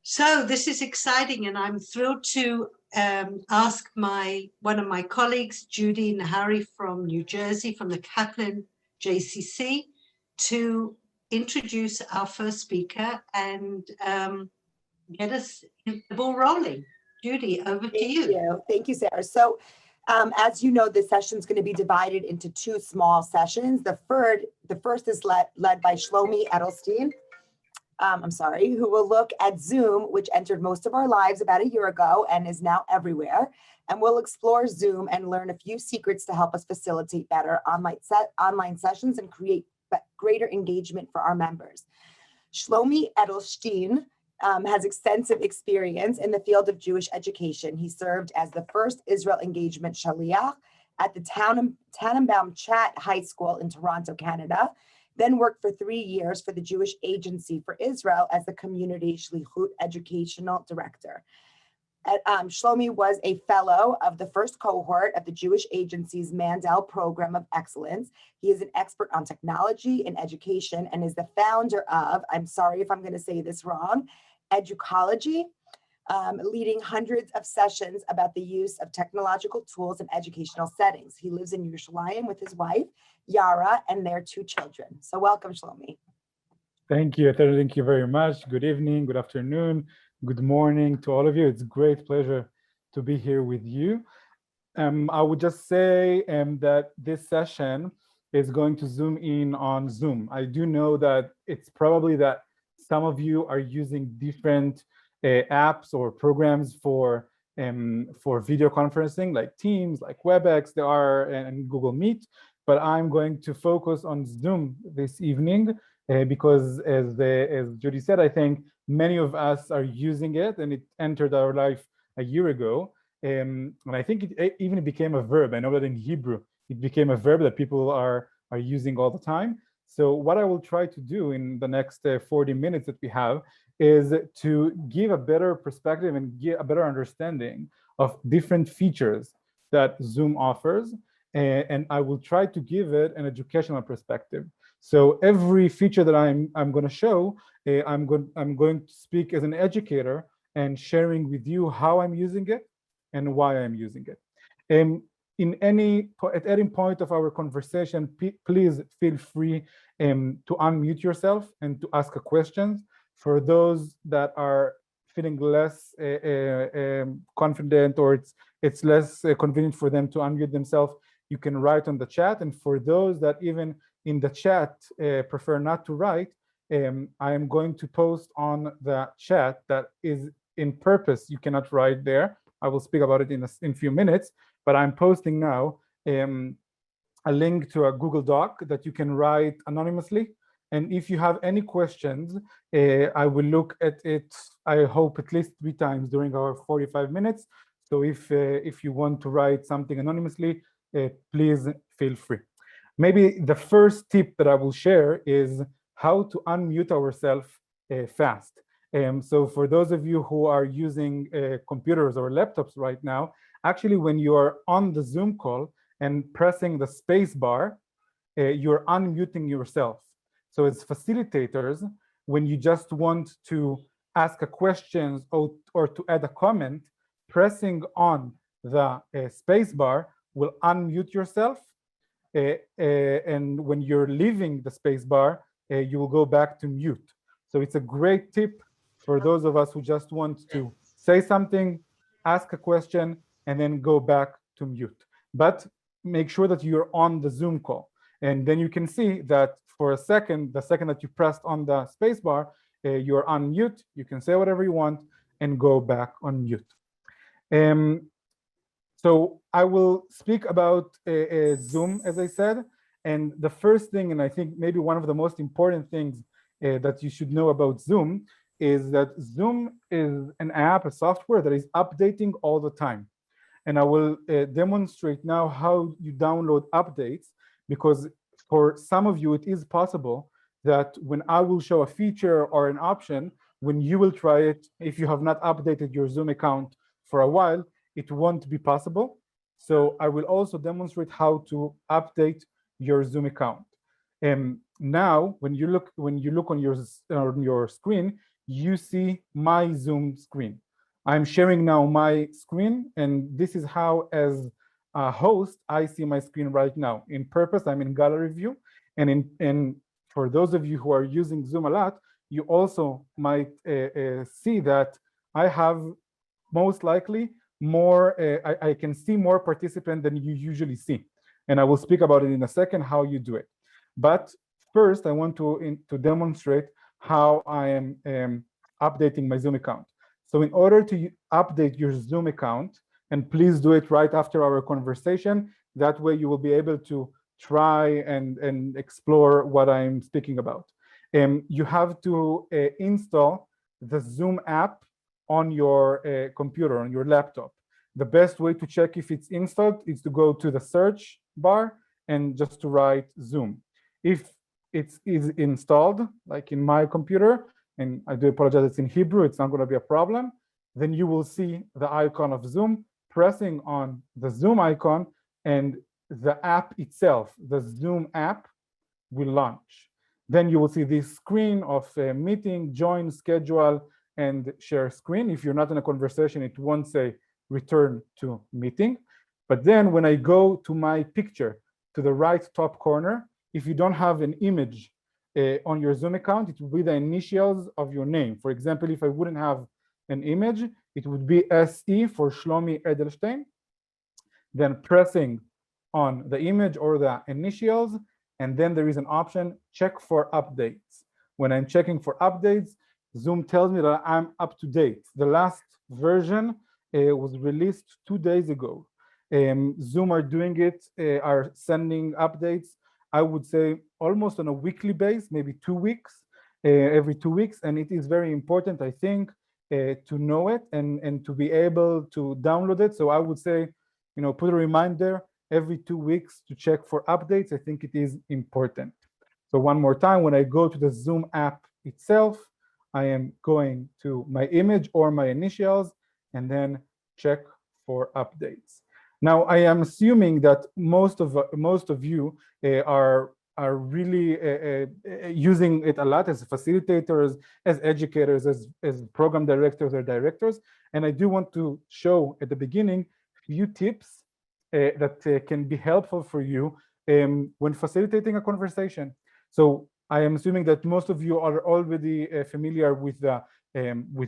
So this is exciting, and I'm thrilled to ask one of my colleagues, Judy Nahari from New Jersey, from the Kaplan JCC, to introduce our first speaker and get us the ball rolling. Judy, over to you. Thank you, Sarah. So as you know, this session is going to be divided into two small sessions. The first is led by Shlomi Edelstein, who will look at Zoom, which entered most of our lives about a year ago and is now everywhere. And we'll explore Zoom and learn a few secrets to help us facilitate better online sessions and create greater engagement for our members. Shlomi Edelstein has extensive experience in the field of Jewish education. He served as the first Israel engagement shaliach at the Tannenbaum Chat High School in Toronto, Canada, then worked for 3 years for the Jewish Agency for Israel as the Community Shlichut Educational Director. Shlomi was a fellow of the first cohort of the Jewish Agency's Mandel Program of Excellence. He is an expert on technology and education and is the founder of, I'm sorry if I'm going to say this wrong, Chinuchologia, leading hundreds of sessions about the use of technological tools in educational settings. He lives in Yerushalayim with his wife, Yara, and their 2 children. So welcome, Shlomi. Thank you. Thank you very much. Good evening, good afternoon, good morning to all of you. It's a great pleasure to be here with you. I would just say that this session is going to zoom in on Zoom. I do know that it's probably that some of you are using different apps or programs for video conferencing, like Teams, like WebEx, and Google Meet. But I'm going to focus on Zoom this evening because, as Judy said, I think many of us are using it, and it entered our life a year ago. And I think it even became a verb. I know that in Hebrew, it became a verb that people are using all the time. So what I will try to do in the next 40 minutes that we have is to give a better perspective and get a better understanding of different features that Zoom offers. And I will try to give it an educational perspective. So every feature that I'm going to show, I'm going to speak as an educator and sharing with you how I'm using it and why I'm using it. At any point of our conversation, please feel free to unmute yourself and to ask a question. For those that are feeling less confident, or it's less convenient for them to unmute themselves, you can write on the chat. And for those that even in the chat prefer not to write, I am going to post on the chat that is in purpose. You cannot write there. I will speak about it in a few minutes, but I'm posting now a link to a Google Doc that you can write anonymously. And if you have any questions, I will look at it, I hope, at least 3 times during our 45 minutes. So if you want to write something anonymously, please feel free. Maybe the first tip that I will share is how to unmute ourselves fast. So for those of you who are using computers or laptops right now, actually when you are on the Zoom call and pressing the space bar, you're unmuting yourself. So as facilitators, when you just want to ask a question or to add a comment, pressing on the space bar will unmute yourself. And when you're leaving the space bar, you will go back to mute. So it's a great tip for those of us who just want to say something, ask a question, and then go back to mute. But make sure that you're on the Zoom call. And then you can see that for a second, the second that you pressed on the space bar, you're on mute. You can say whatever you want and go back on mute. So I will speak about Zoom, as I said. And the first thing, and I think maybe one of the most important things that you should know about Zoom is that Zoom is an app, a software that is updating all the time. And I will demonstrate now how you download updates, because for some of you, it is possible that when I will show a feature or an option, when you will try it, if you have not updated your Zoom account for a while, it won't be possible. So I will also demonstrate how to update your Zoom account. Now, when you look on your screen, you see my Zoom screen. I'm sharing now my screen, and this is how, as a host, I see my screen right now. In purpose, I'm in gallery view, and for those of you who are using Zoom a lot, you also might see that I have most likely more, I can see more participants than you usually see. And I will speak about it in a second, how you do it. But first, I want to demonstrate how I am updating my Zoom account. So in order to update your Zoom account, and please do it right after our conversation, that way you will be able to try and explore what I'm speaking about. You have to install the Zoom app on your computer, on your laptop. The best way to check if it's installed is to go to the search bar and just to write Zoom. If it is installed, like in my computer, and I do apologize, it's in Hebrew, it's not going to be a problem, then you will see the icon of Zoom. Pressing on the Zoom icon, and the app itself, the Zoom app, will launch. Then you will see this screen of meeting, join, schedule, and share screen. If you're not in a conversation, it won't say return to meeting. But then when I go to my picture, to the right top corner, if you don't have an image on your Zoom account, it will be the initials of your name. For example, if I wouldn't have an image, it would be SE for Shlomi Edelstein. Then pressing on the image or the initials, and then there is an option, check for updates. When I'm checking for updates, Zoom tells me that I'm up to date. The last version was released 2 days ago. Zoom are doing it, are sending updates, I would say almost on a weekly basis, maybe 2 weeks, every 2 weeks. And it is very important, I think, to know it and to be able to download it. So I would say, put a reminder every 2 weeks to check for updates. I think it is important. So one more time, when I go to the Zoom app itself, I am going to my image or my initials and then check for updates. Now, I am assuming that most of you are really using it a lot as facilitators, as educators, as program directors or directors. And I do want to show at the beginning a few tips that can be helpful for you when facilitating a conversation. So I am assuming that most of you are already familiar with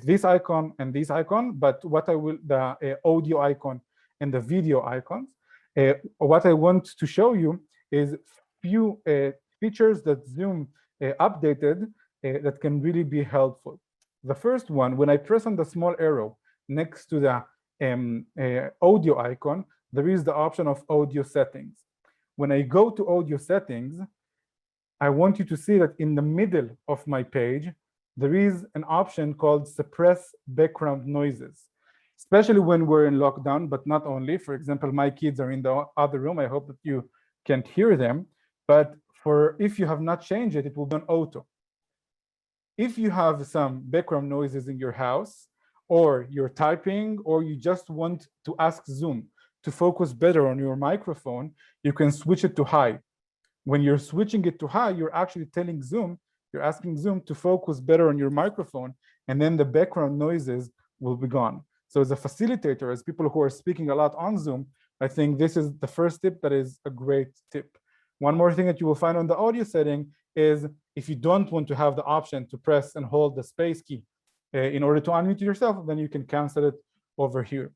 this icon and this icon, but the audio icon and the video icons. What I want to show you is few features that Zoom updated that can really be helpful. The first one, when I press on the small arrow next to the audio icon, there is the option of audio settings. When I go to audio settings, I want you to see that in the middle of my page, there is an option called suppress background noises, especially when we're in lockdown, but not only. For example, my kids are in the other room. I hope that you can't hear them. But if you have not changed it, it will be on auto. If you have some background noises in your house, or you're typing, or you just want to ask Zoom to focus better on your microphone, you can switch it to high. When you're switching it to high, you're actually telling Zoom, you're asking Zoom to focus better on your microphone, and then the background noises will be gone. So as a facilitator, as people who are speaking a lot on Zoom, I think this is the first tip that is a great tip. One more thing that you will find on the audio setting is if you don't want to have the option to press and hold the space key in order to unmute yourself, then you can cancel it over here.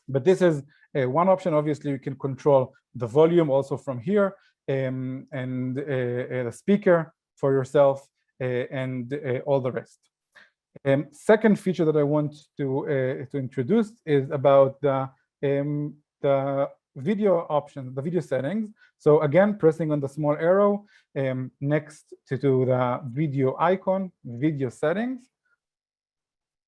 But this is one option. Obviously, you can control the volume also from here, and the speaker for yourself, and all the rest. Second feature that I want to introduce is about the video option, the video settings. So again, pressing on the small arrow next to the video icon, video settings,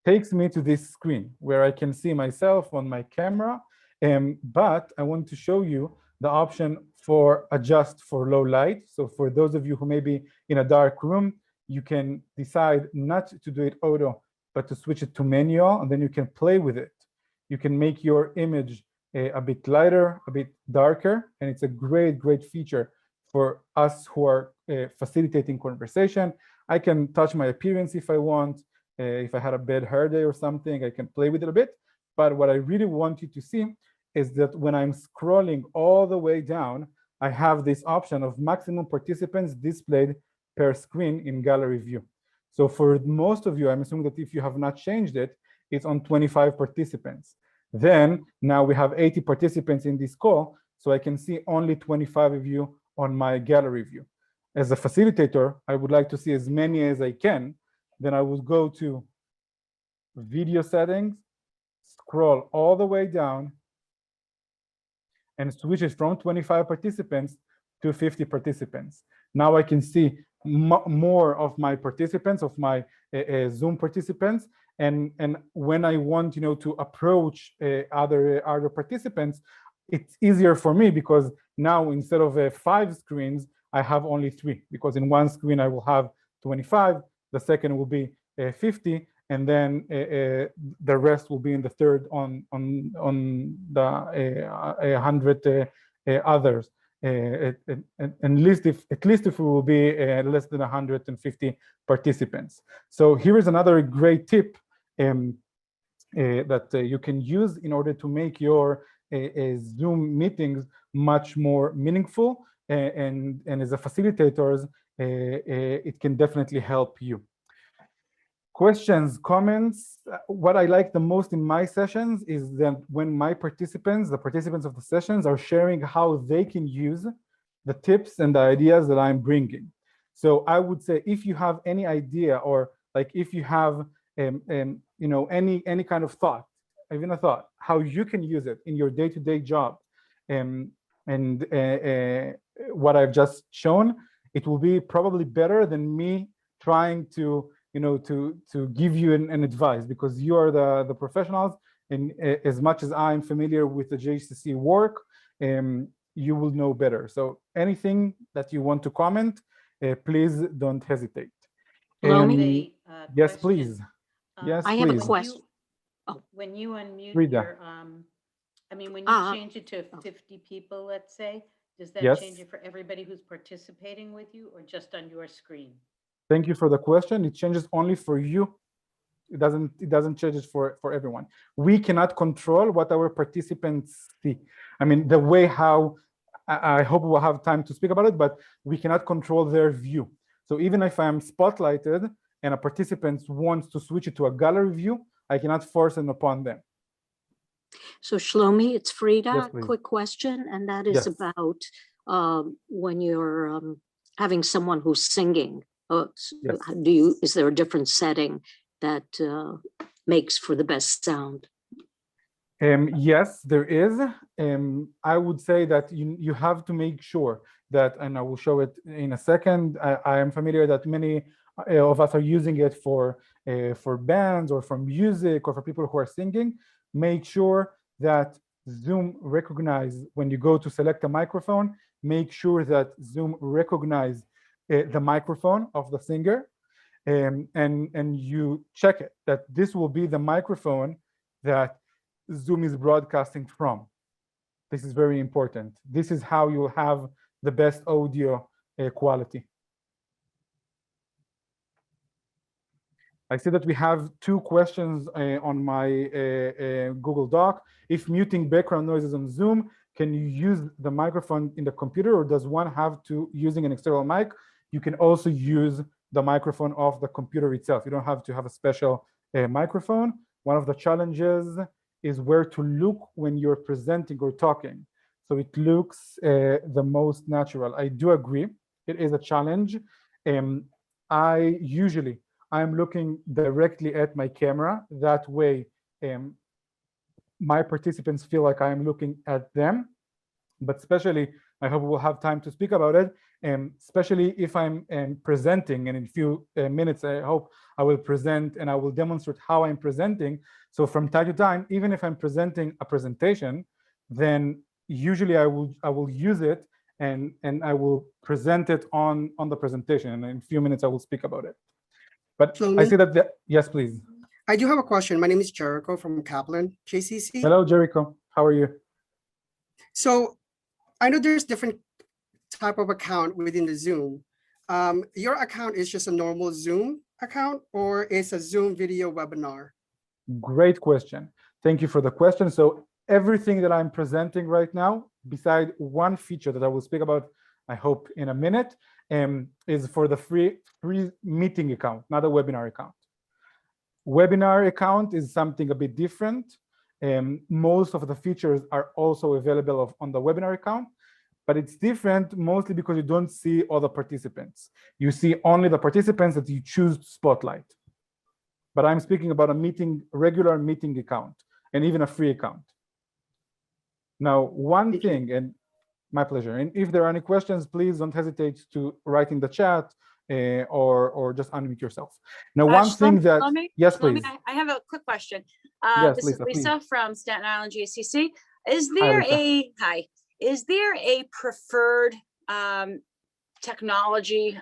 takes me to this screen where I can see myself on my camera. But I want to show you the option for adjust for low light. So for those of you who may be in a dark room, you can decide not to do it auto, but to switch it to manual, and then you can play with it. You can make your image a bit lighter, a bit darker, and it's a great, great feature for us who are facilitating conversation. I can touch my appearance if I want. If I had a bad hair day or something, I can play with it a bit. But what I really want you to see is that when I'm scrolling all the way down, I have this option of maximum participants displayed per screen in gallery view. So for most of you, I'm assuming that if you have not changed it, it's on 25 participants. Then now we have 80 participants in this call, so I can see only 25 of you on my gallery view. As a facilitator, I would like to see as many as I can. Then I will go to video settings, scroll all the way down, and switch it from 25 participants to 50 participants. Now I can see more of my participants, of my Zoom participants, and when I want, to approach other participants, it's easier for me because now instead of 5 screens, I have only 3, because in one screen I will have 25, the second will be 50, and then the rest will be in the third on the 100 others. At least if we will be less than 150 participants. So here is another great tip that you can use in order to make your Zoom meetings much more meaningful, and as a facilitator, it can definitely help you. Questions, comments. What I like the most in my sessions is that when my participants, the participants of the sessions, are sharing how they can use the tips and the ideas that I'm bringing. So I would say, if you have any idea, or like if you have any kind of thought, even a thought, how you can use it in your day-to-day job, and what I've just shown, it will be probably better than me trying to give you an advice, because you are the professionals, and as much as I'm familiar with the JCC work, you will know better. So anything that you want to comment, please don't hesitate. Shlomi? Yes, please. Yes, I have a please. question. When you unmute Rita. your, when you change it to 50 people, let's say, does that Yes. change it for everybody who's participating with you, or just on your screen? Thank you for the question. It changes only for you. It doesn't change it for everyone. We cannot control what our participants see. I mean, the way how, I hope we'll have time to speak about it, but we cannot control their view. So even if I'm spotlighted and a participant wants to switch it to a gallery view, I cannot force it upon them. So Shlomi, it's Frida. Yes, please. Quick question, and that is Yes. about when you're having someone who's singing. Yes. Is there a different setting that makes for the best sound? Yes, there is. I would say that you have to make sure that, and I will show it in a second. I am familiar that many of us are using it for bands or for music or for people who are singing. Make sure that Zoom recognize when you go to select a microphone. Make sure that Zoom recognize the microphone of the singer, and you check it that this will be the microphone that Zoom is broadcasting from. This is very important. This is how you'll have the best audio quality. I see that we have 2 questions on my Google Doc. If muting background noises on Zoom, can you use the microphone in the computer, or does one have to using an external mic? You can also use the microphone of the computer itself. You don't have to have a special microphone. One of the challenges is where to look when you're presenting or talking, so it looks the most natural. I do agree, it is a challenge. I'm looking directly at my camera. That way, my participants feel like I'm looking at them. But especially, I hope we'll have time to speak about it, especially if I'm presenting, and in a few minutes, I hope I will present and I will demonstrate how I'm presenting. So from time to time, even if I'm presenting a presentation, then usually I will use it and I will present it on the presentation, and in a few minutes I will speak about it. But Shlomi? I see that, yes, please. I do have a question. My name is Jericho from Kaplan, JCC. Hello, Jericho. How are you? So I know there's different type of account within the Zoom. Your account is just a normal Zoom, account or is a Zoom video webinar? Great question. Thank you for the question. So everything that I'm presenting right now, beside one feature that I will speak about, I hope in a minute, is for the free meeting account, not a webinar account. Webinar account is something a bit different. Most of the features are also available on the webinar account, but it's different mostly because you don't see all the participants. You see only the participants that you choose to spotlight. But I'm speaking about a regular meeting account, and even a free account. Now, one thing, and my pleasure, and if there are any questions, please don't hesitate to write in the chat or just unmute yourself. Now, one thing that, yes, please. I have a quick question. Yes, this Lisa, is Lisa please. from Staten Island GCC. Is Hi, there Lisa. is there a preferred technology,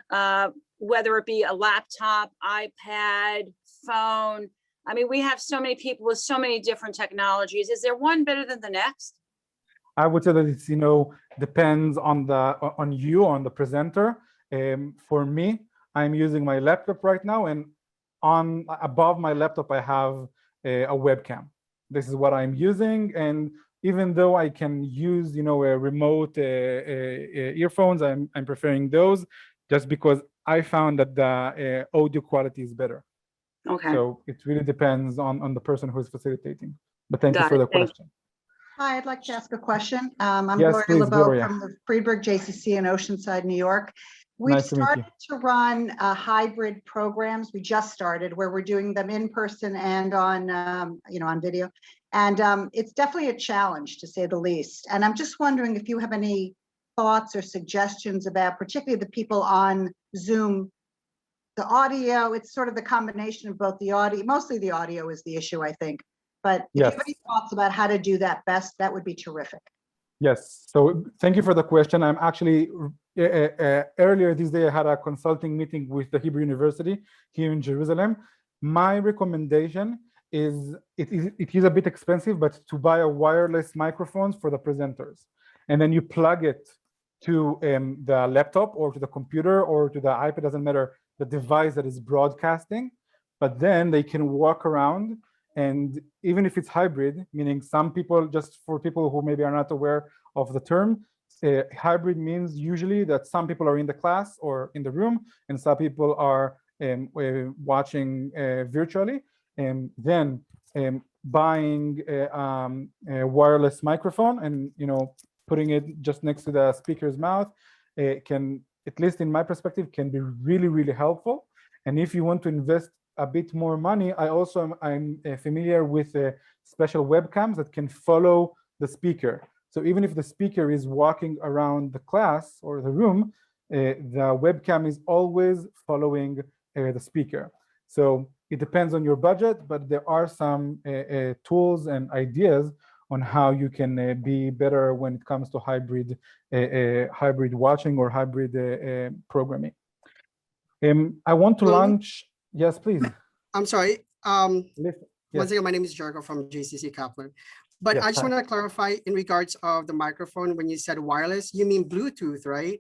whether it be a laptop, iPad, phone? I mean, we have so many people with so many different technologies. Is there one better than the next? I would say that it's, depends on the presenter. For me, I'm using my laptop right now, and above my laptop, I have a webcam. This is what I'm using, and even though I can use, a remote earphones, I'm preferring those just because I found that the audio quality is better. Okay. So it really depends on the person who is facilitating. But thank you for the question. Hi, I'd like to ask a question. I'm Yes, Gloria please, LeBeau Gloria. from the Friedberg JCC in Oceanside, New York. We've Nice to meet you. started to run hybrid programs. We just started where we're doing them in person and on, on video. And it's definitely a challenge, to say the least. And I'm just wondering if you have any thoughts or suggestions about, particularly the people on Zoom, the audio. It's sort of the combination of both the audio, mostly the audio is the issue, I think. But if you have any thoughts about how to do that best, that would be terrific. Yes, so thank you for the question. I'm actually, earlier this day, I had a consulting meeting with the Hebrew University here in Jerusalem. My recommendation is, it is a bit expensive, but to buy a wireless microphone for the presenters. And then you plug it to the laptop or to the computer or to the iPad, doesn't matter, the device that is broadcasting, but then they can walk around. And even if it's hybrid, meaning some people, just for people who maybe are not aware of the term, hybrid means usually that some people are in the class or in the room and some people are watching virtually, and then buying a wireless microphone and putting it just next to the speaker's mouth can, at least in my perspective, can be really, really helpful. And if you want to invest a bit more money, I'm familiar with special webcams that can follow the speaker. So even if the speaker is walking around the class or the room, the webcam is always following the speaker. So it depends on your budget, but there are some tools and ideas on how you can be better when it comes to hybrid watching or hybrid programming. I want to launch. Yes, please. I'm sorry. Once Yes. again, my name is Jericho from JCC Kaplan. But Yes, I just hi. want to clarify in regards of the microphone, when you said wireless, you mean Bluetooth, right?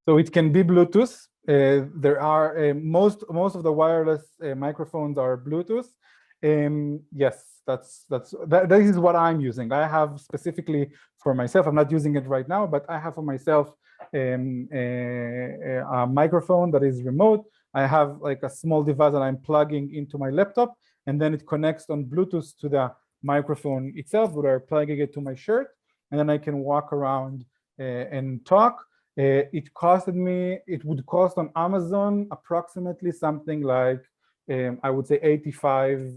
So it can be Bluetooth. There are most of the wireless microphones are Bluetooth. Yes, that is what I'm using. I have specifically for myself. I'm not using it right now, but I have for myself a microphone that is remote. I have like a small device that I'm plugging into my laptop, and then it connects on Bluetooth to the microphone itself, where I'm plugging it to my shirt, and then I can walk around and talk. It would cost on Amazon approximately something like, I would say 85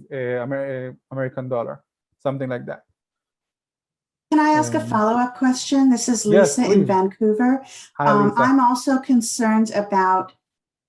American dollar, something like that. Can I ask a follow-up question? This is Yes, Lisa in please. Vancouver. Hi, Lisa. I'm also concerned about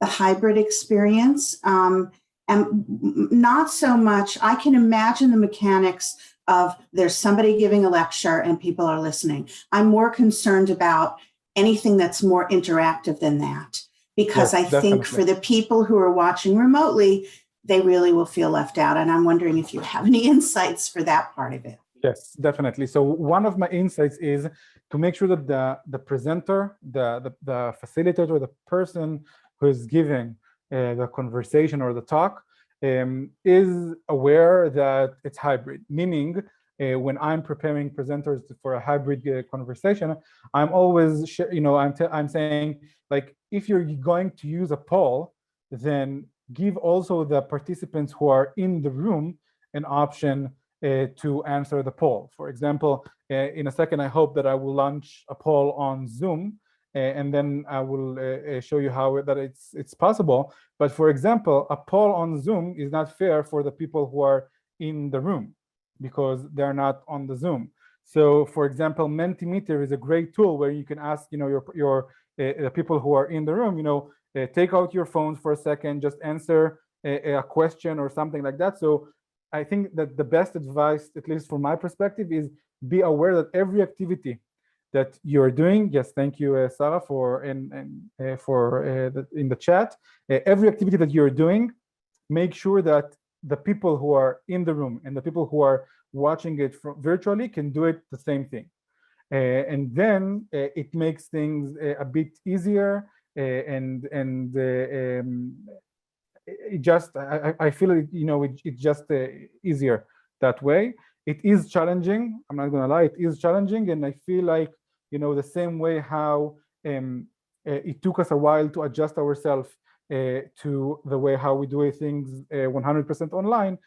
the hybrid experience. And not so much, I can imagine the mechanics of there's somebody giving a lecture and people are listening. I'm more concerned about anything that's more interactive than that, because Yes, I think definitely. for the people who are watching remotely, they really will feel left out. And I'm wondering if you have any insights for that part of it. Yes, definitely. So one of my insights is to make sure that the presenter, the facilitator, the person who is giving the conversation or the talk is aware that it's hybrid, meaning when I'm preparing presenters for a hybrid conversation, I'm always, I'm saying, like, if you're going to use a poll, then give also the participants who are in the room an option to answer the poll. For example, in a second, I hope that I will launch a poll on Zoom, and then I will show you how that it's possible. But for example, a poll on Zoom is not fair for the people who are in the room because they're not on the Zoom. So for example, Mentimeter is a great tool where you can ask, the people who are in the room, take out your phones for a second, just answer a question or something like that. So I think that the best advice, at least from my perspective, is be aware that every activity that you're doing, yes, thank you, Sarah, for in the chat. Every activity that you're doing, make sure that the people who are in the room and the people who are watching it virtually can do it the same thing. And then it makes things a bit easier, and it just, I feel it, it's just easier that way. It is challenging, I'm not gonna lie, it is challenging, and I feel like, the same way how it took us a while to adjust ourselves to the way how we do things 100% online,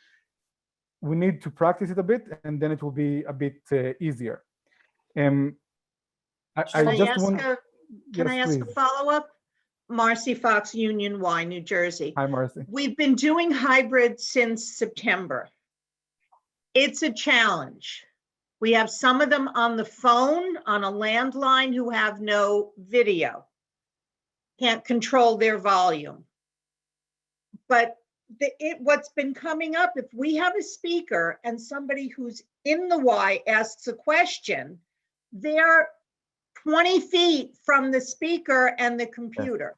we need to practice it a bit, and then it will be a bit easier. Can I ask a follow-up? Marcy Fox, Union Y, New Jersey. Hi, Marcy. We've been doing hybrid since September. It's a challenge. We have some of them on the phone, on a landline, who have no video, can't control their volume. But what's been coming up, if we have a speaker and somebody who's in the Y asks a question, they're 20 feet from the speaker and the computer.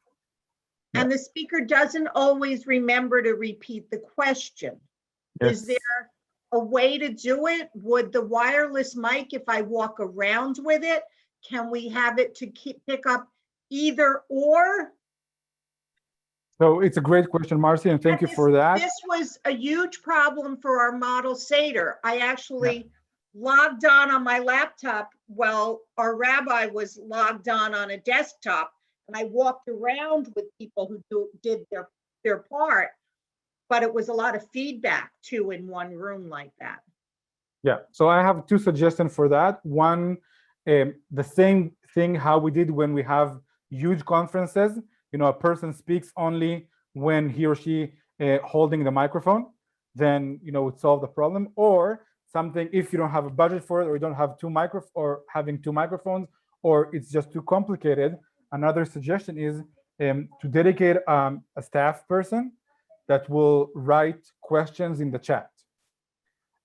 Yes. And the speaker doesn't always remember to repeat the question. Yes. Is there a way to do it? Would the wireless mic, if I walk around with it, can we have it to pick up either or? So it's a great question, Marcy, and thank you for that. This was a huge problem for our model Seder. I actually logged on my laptop while our rabbi was logged on a desktop, and I walked around with people who did their part, but it was a lot of feedback too in one room like that. Yeah, so I have two suggestions for that. One, the same thing how we did when we have huge conferences, a person speaks only when he or she holding the microphone, then it solve the problem. Or something, if you don't have a budget for it, or you don't have having two microphones, or it's just too complicated, another suggestion is to dedicate a staff person that will write questions in the chat.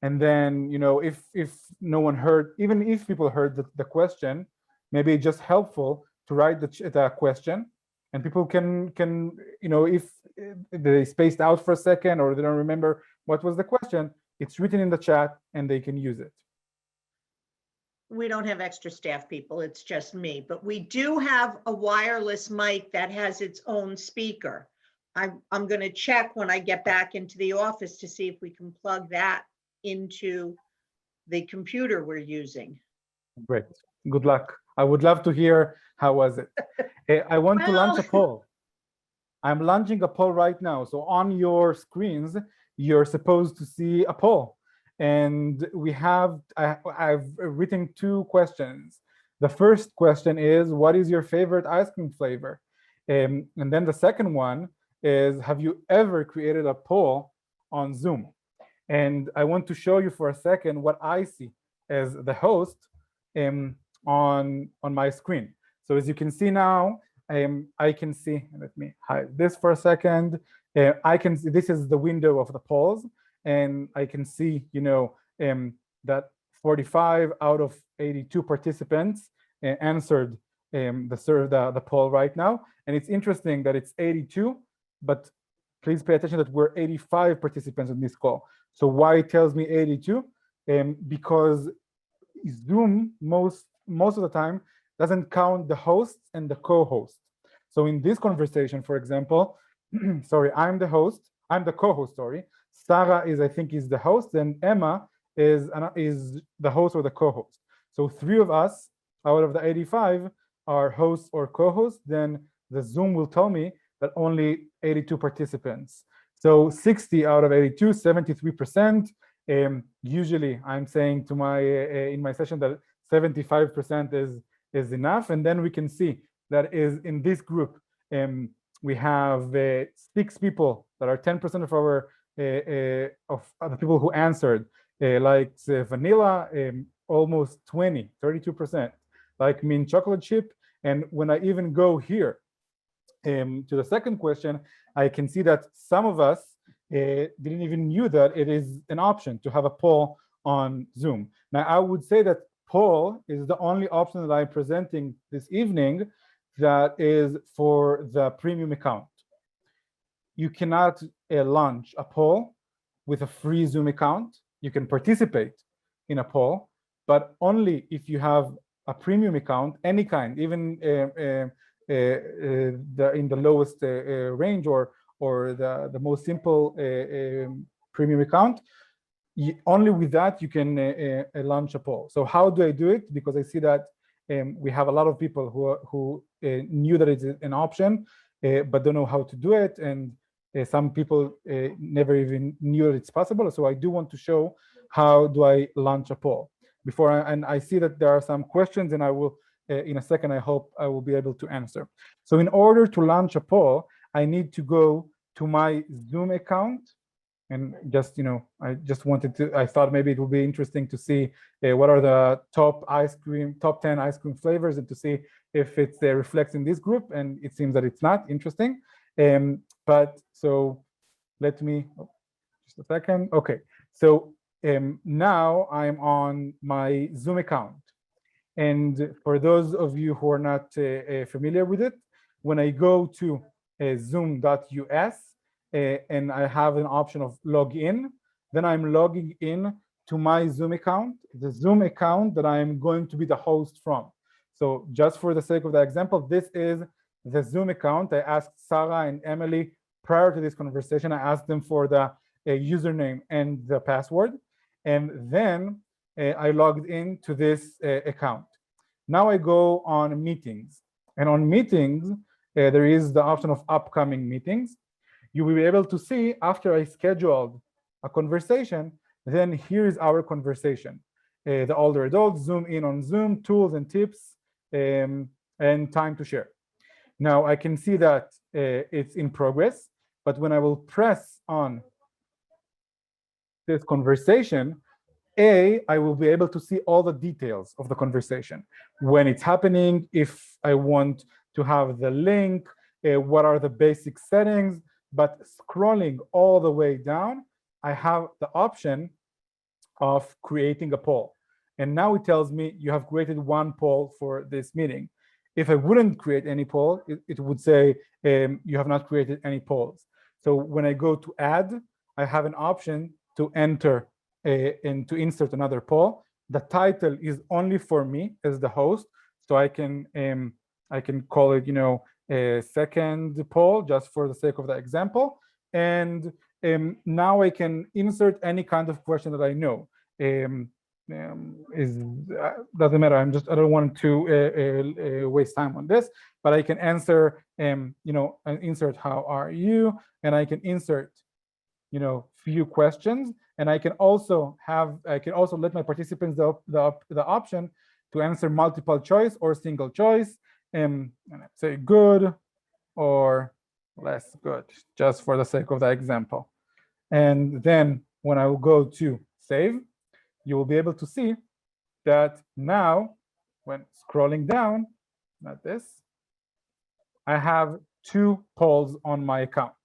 And then, if no one heard, even if people heard the question, maybe it's just helpful to write the question, and people can if they spaced out for a second or they don't remember what was the question, it's written in the chat and they can use it. We don't have extra staff people, it's just me, but we do have a wireless mic that has its own speaker. I'm going to check when I get back into the office to see if we can plug that into the computer we're using. Great, good luck. I would love to hear how was it. I want to launch a poll. I'm launching a poll right now. So on your screens, you're supposed to see a poll. And I've written two questions. The first question is, what is your favorite ice cream flavor? And then the second one is, have you ever created a poll on Zoom? And I want to show you for a second what I see as the host on my screen. So as you can see now, I can see, let me hide this for a second. I can see, this is the window of the polls, and I can see, that 45 out of 82 participants answered the poll right now. And it's interesting that it's 82, but please pay attention that we're 85 participants in this call. So why it tells me 82? Because Zoom most of the time doesn't count the hosts and the co-host. So in this conversation, for example, sorry, I'm the host. I'm the co-host, sorry. Sarah is, I think, is the host, and Emma is the host or the co-host. So 3 of us out of the 85 are hosts or co-hosts. Then the Zoom will tell me that only 82 participants. So 60 out of 82, 73%. Usually I'm saying to my in my session that 75% is enough, and then we can see that is in this group we have 6 people that are 10% of our of the people who answered, like vanilla, almost 32%, like mint chocolate chip. And when I even go here to the second question, I can see that some of us didn't even knew that it is an option to have a poll on Zoom. Now, I would say that poll is the only option that I'm presenting this evening that is for the premium account. You cannot launch a poll with a free Zoom account. You can participate in a poll, but only if you have a premium account, any kind, even in the lowest range or the most simple premium account. Only with that you can launch a poll. So how do I do it? Because I see that we have a lot of people who knew that it's an option, but don't know how to do it, and some people never even knew that it's possible. So I do want to show how do I launch a poll and I see that there are some questions, and I will in a second, I hope I will be able to answer. So in order to launch a poll, I need to go to my Zoom account. And just, I thought maybe it would be interesting to see what are the top 10 ice cream flavors, and to see if it reflects in this group. And it seems that it's not interesting. But so let me, just a second. Okay, so now I'm on my Zoom account. And for those of you who are not familiar with it, when I go to zoom.us, and I have an option of log in, then I'm logging in to my Zoom account, the Zoom account that I'm going to be the host from. So just for the sake of the example, this is the Zoom account. I asked Sarah and Emily prior to this conversation, I asked them for the username and the password. And then I logged in to this account. Now I go on meetings. And on meetings, there is the option of upcoming meetings. You will be able to see after I scheduled a conversation, then here is our conversation. The older adults, zoom in on Zoom, tools and tips, and time to share. Now I can see that it's in progress, but when I will press on this conversation, I will be able to see all the details of the conversation. When it's happening, if I want to have the link, what are the basic settings. But scrolling all the way down, I have the option of creating a poll. And now it tells me you have created one poll for this meeting. If I wouldn't create any poll, it would say you have not created any polls. So when I go to add, I have an option to enter and to insert another poll. The title is only for me as the host, so I can call it, a second poll just for the sake of the example. And now I can insert any kind of question that I know. Doesn't matter. I don't want to waste time on this, but I can answer, insert how are you, and I can insert, few questions, and I can also let my participants the option to answer multiple choice or single choice. And say good or less good, just for the sake of the example. And then when I will go to save, you will be able to see that now, when scrolling down, not this, I have 2 polls on my account.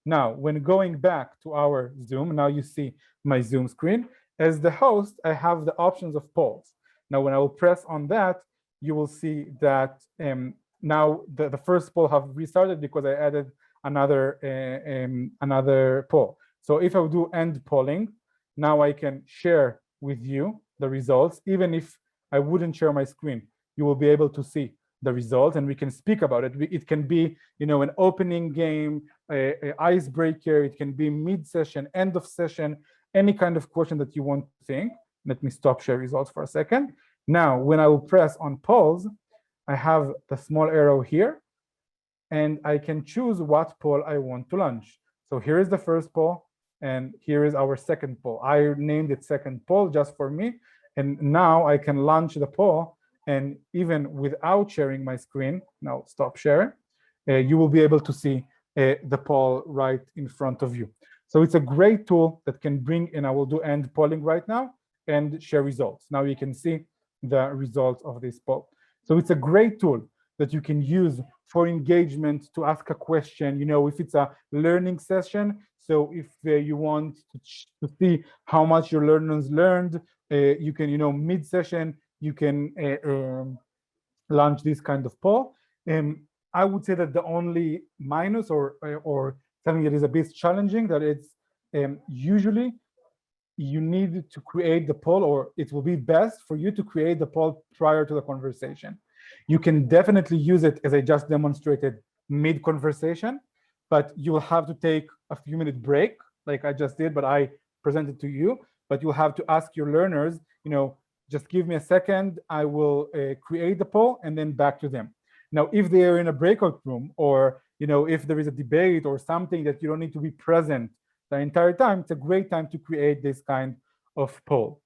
Now, when going back to our Zoom, now you see my Zoom screen. As the host, I have the options of polls. Now, when I will press on that, you will see that now the first poll have restarted because I added another poll. So if I will do end polling, now I can share with you the results. Even if I wouldn't share my screen, you will be able to see the results and we can speak about it. It can be, you know, an opening game, a icebreaker, it can be mid-session, end of session, any kind of question that you want to think. Let me stop share results for a second. Now, when I will press on pause, I have the small arrow here, and I can choose what poll I want to launch. So here is the first poll, and here is our second poll. I named it second poll just for me, and now I can launch the poll, and even without sharing my screen, now stop sharing, you will be able to see the poll right in front of you. So it's a great tool that can bring, and I will do end polling right now and share results. Now you can see the results of this poll. So it's a great tool that you can use for engagement, to ask a question, you know, if it's a learning session. So if you want to see how much your learners learned, you can, you know, mid-session, you can launch this kind of poll. I would say that the only minus or something that is a bit challenging, that it's usually you need to create the poll, or it will be best for you to create the poll prior to the conversation. You can definitely use it, as I just demonstrated, mid-conversation, but you will have to take a few minute break, like I just did, but I presented to you. But you'll have to ask your learners, you know, just give me a second, I will create the poll, and then back to them. Now, if they are in a breakout room, or, you know, if there is a debate or something that you don't need to be present the entire time, it's a great time to create this kind of poll.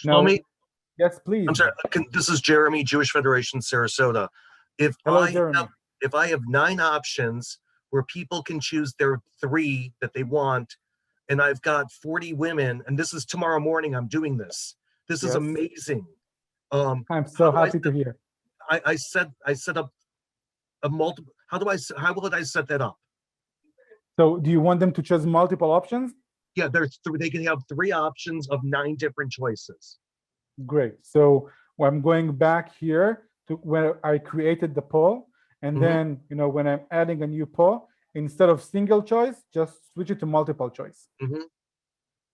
Now, yes, please. I'm sorry, this is Jeremy, Jewish Federation, Sarasota. Hello, Jeremy. If I have 9 options where people can choose their 3 that they want, and I've got 40 women, and this is tomorrow morning, I'm doing this. This is amazing. I'm so happy to hear. I set up a multiple. How would I set that up? So do you want them to choose multiple options? Yeah, they can have 3 options of 9 different choices. Great. So I'm going back here to where I created the poll, and then, you know, when I'm adding a new poll, instead of single choice, just switch it to multiple choice.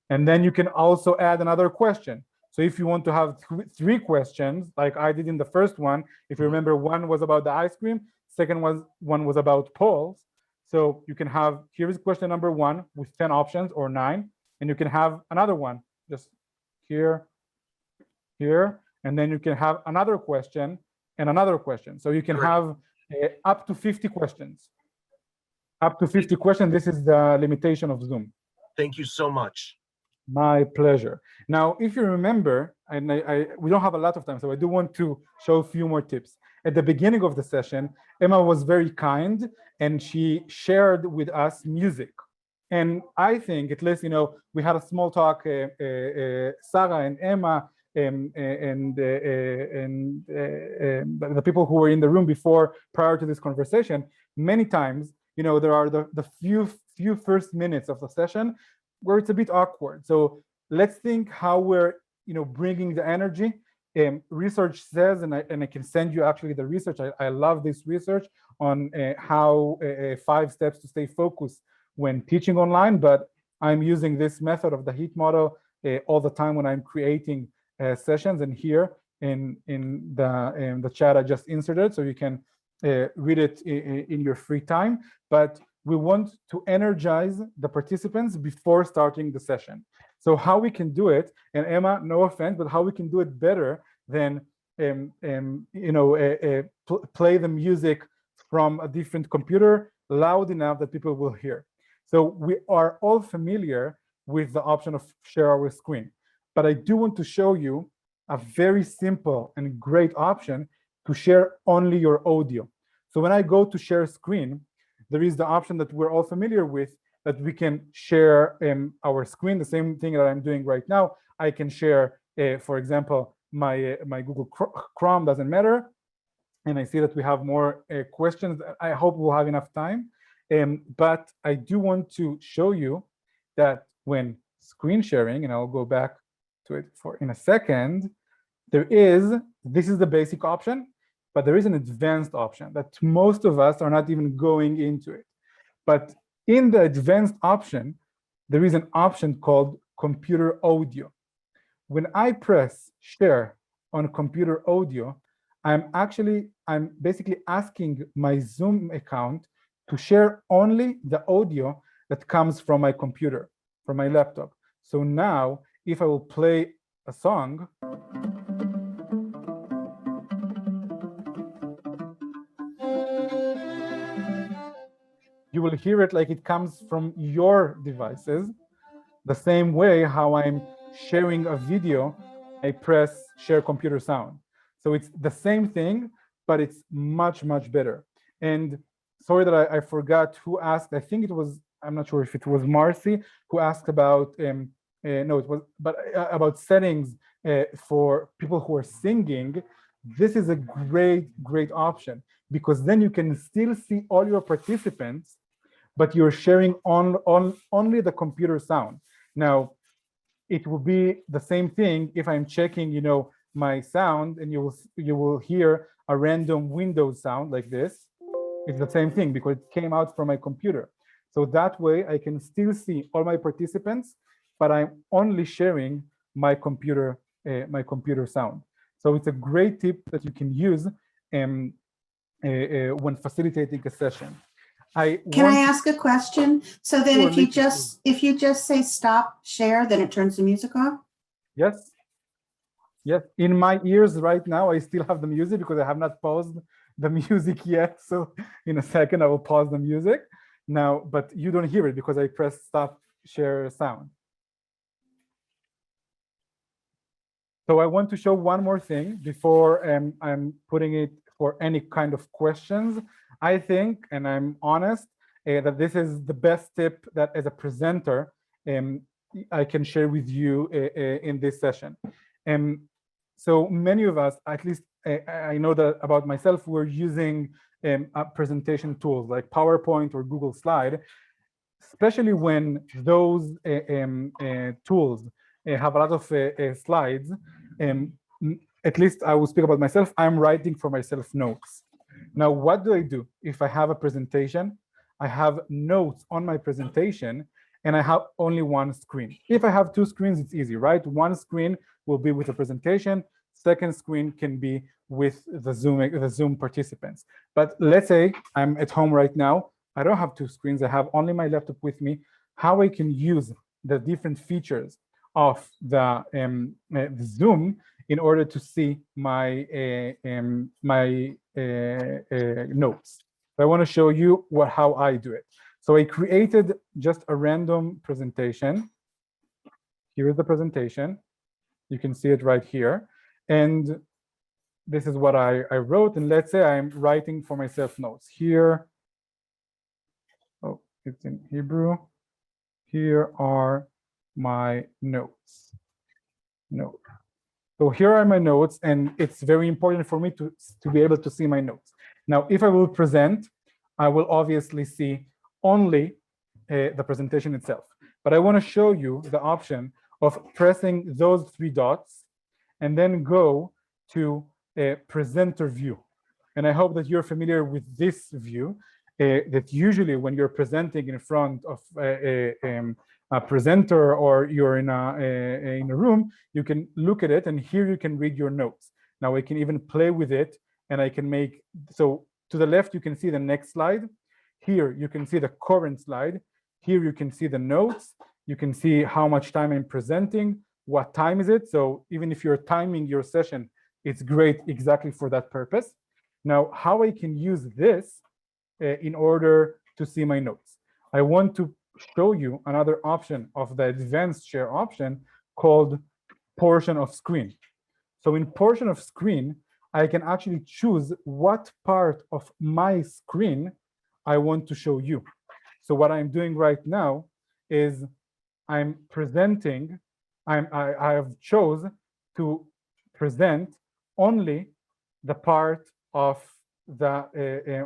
And then you can also add another question. So if you want to have 3 questions, like I did in the first one, if you remember, one was about the ice cream, one was about polls. So you can have, here's question number 1 with 10 options or 9, and you can have another one just here, and then you can have another question and another question. So you can have up to 50 questions. Up to 50 questions. This is the limitation of Zoom. Thank you so much. My pleasure. Now, if you remember, and we don't have a lot of time, so I do want to show a few more tips. At the beginning of the session, Emma was very kind, and she shared with us music. And I think, at least, you know, we had a small talk, Sarah and Emma, and the people who were in the room prior to this conversation, many times, you know, there are the few first minutes of the session where it's a bit awkward. So let's think how we're, you know, bringing the energy. Research says, and I can send you actually the research. I love this research on how 5 steps to stay focused when teaching online, but I'm using this method of the HEAT model all the time when I'm creating sessions. And here in the chat, I just inserted, so you can read it in your free time. But we want to energize the participants before starting the session. So how we can do it, and Emma, no offense, but how we can do it better than play the music from a different computer loud enough that people will hear. So we are all familiar with the option of share our screen, but I do want to show you a very simple and great option to share only your audio. So when I go to share screen, there is the option that we're all familiar with, that we can share our screen, the same thing that I'm doing right now. I can share, for example, my Google Chrome, doesn't matter. And I see that we have more questions. I hope we'll have enough time. But I do want to show you that when screen sharing, and I'll go back to it in a second, this is the basic option, but there is an advanced option that most of us are not even going into it. But in the advanced option, there is an option called computer audio. When I press share on computer audio, I I'm basically asking my Zoom account to share only the audio that comes from my computer, from my laptop. So now, if I will play a song, you will hear it like it comes from your devices. The same way how I'm sharing a video, I press share computer sound. So it's the same thing, but it's much, much better. And sorry that I forgot who asked. I think it was, I'm not sure if it was Marcy who asked about, no, it was, but about settings for people who are singing. This is a great, great option, because then you can still see all your participants, but you're sharing on only the computer sound. Now, it will be the same thing if I'm checking, my sound, and you will hear a random Windows sound like this. It's the same thing because it came out from my computer. So that way I can still see all my participants, but I'm only sharing my computer sound. So it's a great tip that you can use when facilitating a session. Can I ask a question? So then if you just say stop share, then it turns the music off? Yes. Yes. In my ears right now, I still have the music because I have not paused the music yet. So in a second, I will pause the music now, but you don't hear it because I pressed stop share sound. So I want to show one more thing before I'm putting it for any kind of questions. I think, and I'm honest, that this is the best tip that as a presenter I can share with you in this session. So many of us, at least I know that about myself, we're using presentation tools like PowerPoint or Google Slide, especially when those tools have a lot of slides. At least I will speak about myself. I'm writing for myself notes. Now, what do I do if I have a presentation? I have notes on my presentation and I have only one screen. If I have two screens, it's easy, right? One screen will be with the presentation. Second screen can be with the Zoom participants. But let's say I'm at home right now. I don't have two screens. I have only my laptop with me. How I can use the different features of the Zoom in order to see my notes. So I want to show you how I do it. So I created just a random presentation. Here is the presentation. You can see it right here. And this is what I wrote. And let's say I'm writing for myself notes here. Oh, it's in Hebrew. Here are my notes. So here are my notes, and it's very important for me to be able to see my notes. Now, if I will present, I will obviously see only the presentation itself. But I want to show you the option of pressing those three dots and then go to presenter view. And I hope that you're familiar with this view, that usually when you're presenting in front of a presenter or you're in a room, you can look at it and here you can read your notes. Now I can even play with it and I can make, so to the left, you can see the next slide. Here you can see the current slide. Here you can see the notes. You can see how much time I'm presenting, what time is it. So even if you're timing your session, it's great exactly for that purpose. Now, how I can use this in order to see my notes. I want to show you another option of the advanced share option called portion of screen. So in portion of screen, I can actually choose what part of my screen I want to show you. So what I'm doing right now is I'm presenting, I have chosen to present only the part of the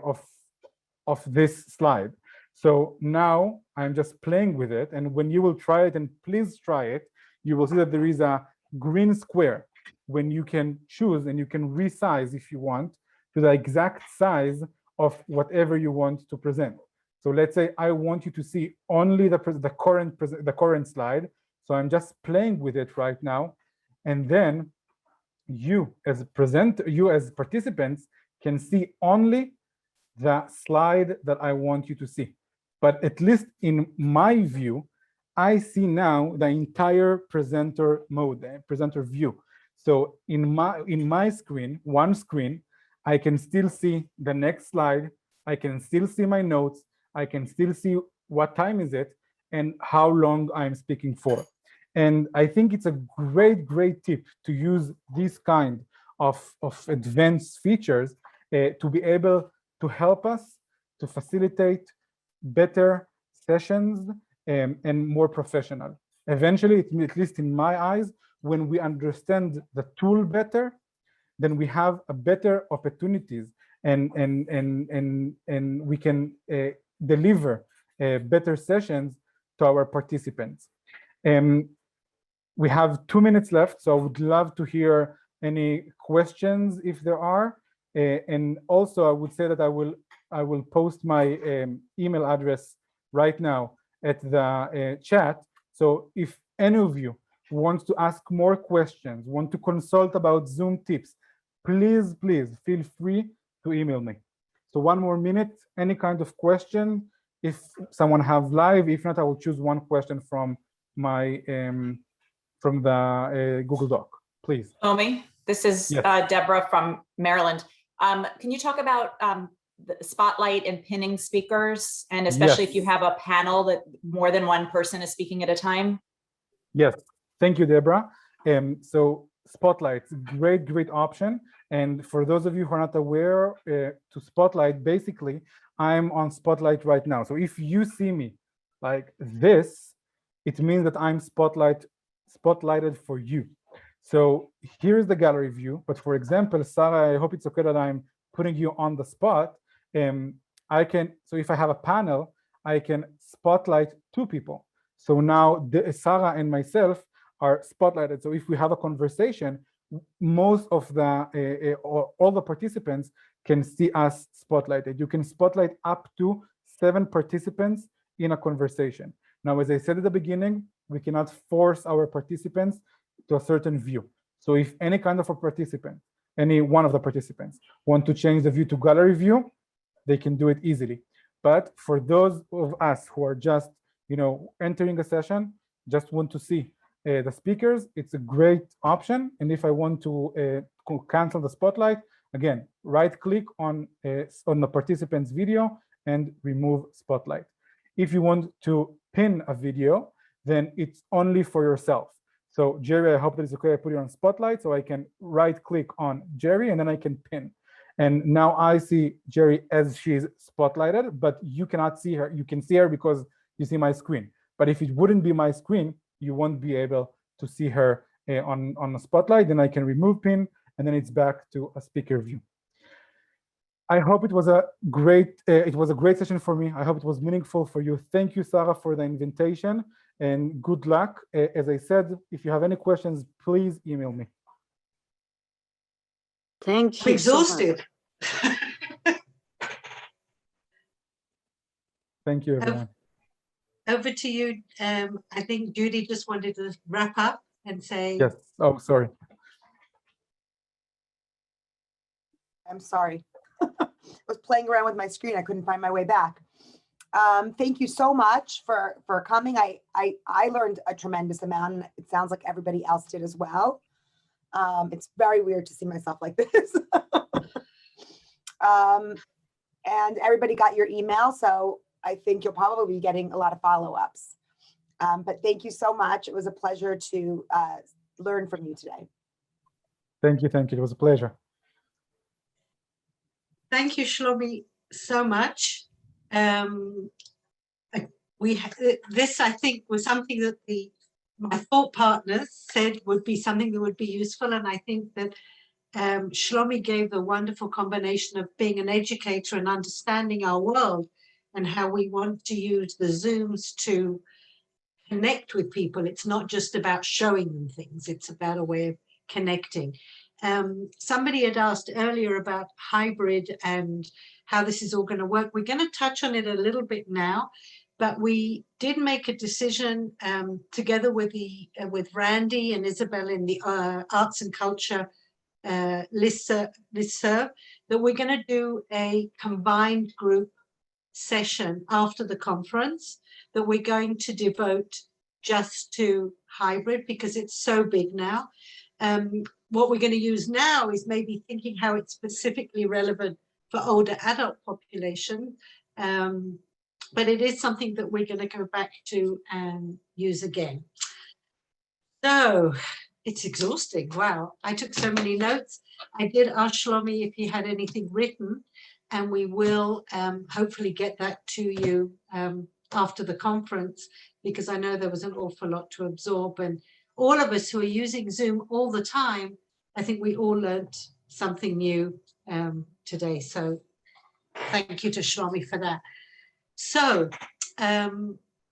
of this slide. So now I'm just playing with it, and when you will try it, and please try it, you will see that there is a green square when you can choose and you can resize if you want to the exact size of whatever you want to present. So let's say I want you to see only the current slide. So I'm just playing with it right now, and then you as participants can see only the slide that I want you to see. But at least in my view, I see now the entire presenter mode, the presenter view. So in my screen, one screen, I can still see the next slide. I can still see my notes. I can still see what time is it and how long I'm speaking for. And I think it's a great tip to use this kind of advanced features to be able to help us to facilitate better sessions and more professional. Eventually, at least in my eyes, when we understand the tool better, then we have a better opportunities and we can deliver better sessions to our participants. We have 2 minutes left, so I would love to hear any questions if there are. And also, I would say that I will post my email address right now at the chat. So if any of you wants to ask more questions, want to consult about Zoom tips, please feel free to email me. So 1 more minute, any kind of question, if someone have live, if not, I will choose one question from my from the Google Doc, please. Shlomi, this is Yes. Deborah from Maryland. Can you talk about the spotlight and pinning speakers, and especially if you have a panel that more than one person is speaking at a time? Yes, thank you, Deborah. So Spotlight, great option. And for those of you who are not aware, to Spotlight, basically, I'm on Spotlight right now. So if you see me like this, it means that I'm spotlighted for you. So here's the gallery view. But for example, Sarah, I hope it's okay that I'm putting you on the spot. So if I have a panel, I can spotlight 2 people. So now Sarah and myself are spotlighted. So if we have a conversation, most of the all the participants can see us spotlighted. You can spotlight up to 7 participants in a conversation. Now, as I said at the beginning, we cannot force our participants to a certain view. So if any kind of a participant, any one of the participants want to change the view to gallery view, they can do it easily. But for those of us who are just, entering a session, just want to see the speakers, it's a great option. And if I want to cancel the spotlight, again, right-click on the participant's video and remove spotlight. If you want to pin a video, then it's only for yourself. So Jerry, I hope that it's okay. I put you on spotlight so I can right-click on Jerry and then I can pin. And now I see Jerry as she's spotlighted, but you cannot see her. You can see her because you see my screen. But if it wouldn't be my screen, you won't be able to see her on the spotlight. Then I can remove pin and then it's back to a speaker view. I hope it was a great session for me. I hope it was meaningful for you. Thank you, Sarah, for the invitation and good luck. As I said, if you have any questions, please email me. Thank I'm you. exhausted. Thank you, everyone. Over to you. I think Judy just wanted to wrap up and say. Yes. Oh, sorry. I'm sorry. I was playing around with my screen. I couldn't find my way back. Thank you so much for coming. I learned a tremendous amount, and it sounds like everybody else did as well. It's very weird to see myself like this. And everybody got your email, so I think you'll probably be getting a lot of follow-ups. But thank you so much. It was a pleasure to learn from you today. Thank you. It was a pleasure. Thank you, Shlomi, so much. This, I think, was something that my thought partners said would be something that would be useful. And I think that Shlomi gave a wonderful combination of being an educator and understanding our world and how we want to use the Zooms to connect with people. It's not just about showing them things. It's about a way of connecting. Somebody had asked earlier about hybrid and how this is all going to work. We're going to touch on it a little bit now, but we did make a decision together with Randy and Isabel in the Arts and Culture listserv that we're going to do a combined group session after the conference that we're going to devote just to hybrid because it's so big now. What we're going to use now is maybe thinking how it's specifically relevant for older adult population. But it is something that we're going to go back to and use again. So it's exhausting. Wow. I took so many notes. I did ask Shlomi if he had anything written, and we will hopefully get that to you after the conference, because I know there was an awful lot to absorb. And all of us who are using Zoom all the time, I think we all learned something new today. So thank you to Shlomi for that. So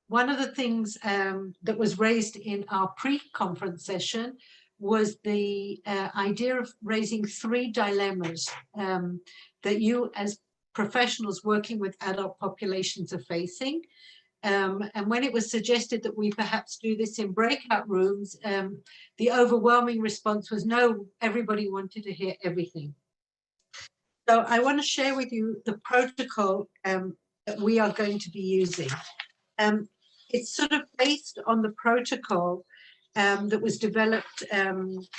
one of the things that was raised in our pre-conference session was the idea of raising 3 dilemmas that you as professionals working with adult populations are facing. And when it was suggested that we perhaps do this in breakout rooms, the overwhelming response was no, everybody wanted to hear everything. So I want to share with you the protocol that we are going to be using. It's sort of based on the protocol that was developed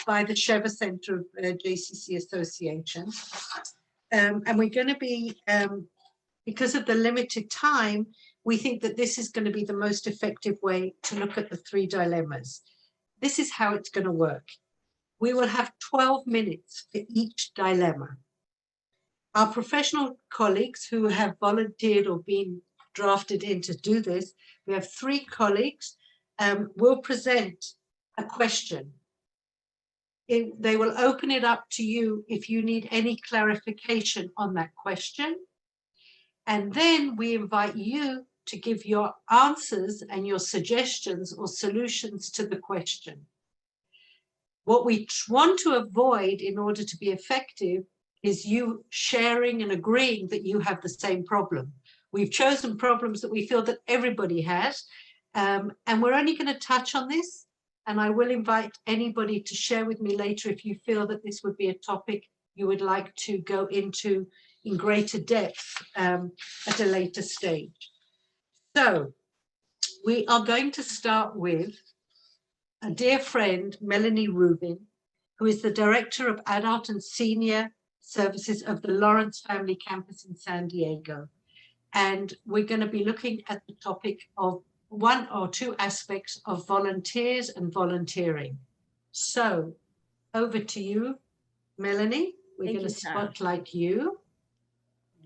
by the Sheva Center of JCC Association. And we're going to be, because of the limited time, we think that this is going to be the most effective way to look at the 3 dilemmas. This is how it's going to work. We will have 12 minutes for each dilemma. Our professional colleagues who have volunteered or been drafted in to do this, we have 3 colleagues, will present a question. They will open it up to you if you need any clarification on that question. And then we invite you to give your answers and your suggestions or solutions to the question. What we want to avoid in order to be effective is you sharing and agreeing that you have the same problem. We've chosen problems that we feel that everybody has, and we're only going to touch on this, and I will invite anybody to share with me later if you feel that this would be a topic you would like to go into in greater depth at a later stage. So we are going to start with a dear friend, Melanie Rubin, who is the Director of Adult and Senior Services of the Lawrence Family Campus in San Diego. And we're going to be looking at the topic of 1 or 2 aspects of volunteers and volunteering. So over to you, Melanie. We're going to spotlight you.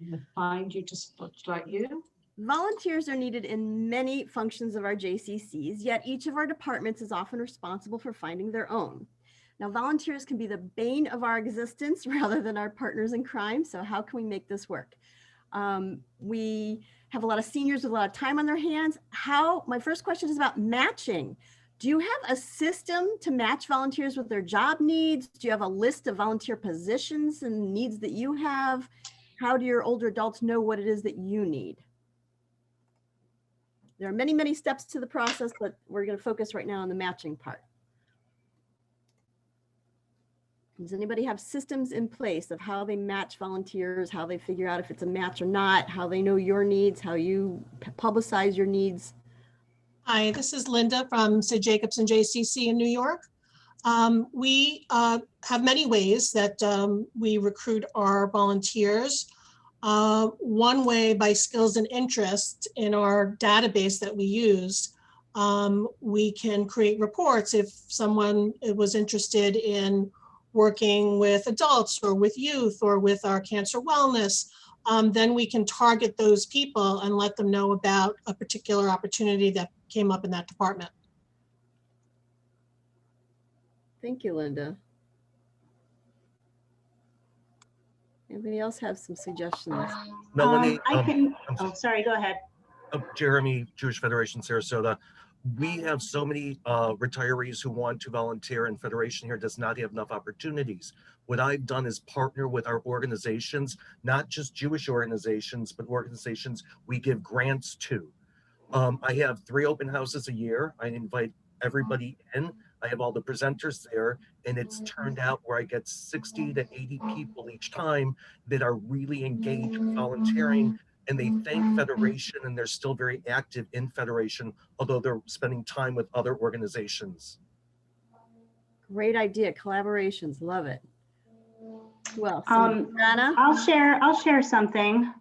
I'm going to find you to spotlight you. Volunteers are needed in many functions of our JCCs, yet each of our departments is often responsible for finding their own. Now, volunteers can be the bane of our existence rather than our partners in crime. So how can we make this work? We have a lot of seniors with a lot of time on their hands. My first question is about matching. Do you have a system to match volunteers with their job needs? Do you have a list of volunteer positions and needs that you have? How do your older adults know what it is that you need? There are many, many steps to the process, but we're going to focus right now on the matching part. Does anybody have systems in place of how they match volunteers, how they figure out if it's a match or not, how they know your needs, how you publicize your needs? Hi, this is Linda from Sid Jacobson JCC in New York. We have many ways that we recruit our volunteers. One way by skills and interests in our database that we use. We can create reports if someone was interested in working with adults or with youth or with our cancer wellness, then we can target those people and let them know about a particular opportunity that came up in that department. Thank you, Linda. Anybody else have some suggestions? Melanie, sorry, go ahead. Jeremy, Jewish Federation, Sarasota. We have so many retirees who want to volunteer, and Federation here does not have enough opportunities. What I've done is partner with our organizations, not just Jewish organizations, but organizations we give grants to. I have 3 open houses a year. I invite everybody in. I have all the presenters there, and it's turned out where I get 60 to 80 people each time that are really engaged with volunteering, and they thank Federation, and they're still very active in Federation, although they're spending time with other organizations. Great idea. Collaborations. Love it. Well, Anna? I'll share something.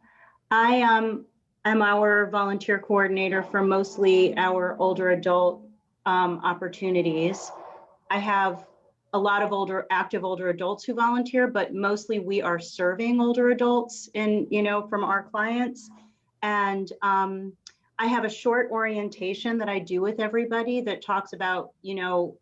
I am our volunteer coordinator for mostly our older adult opportunities. I have a lot of active older adults who volunteer, but mostly we are serving older adults from our clients. And I have a short orientation that I do with everybody that talks about,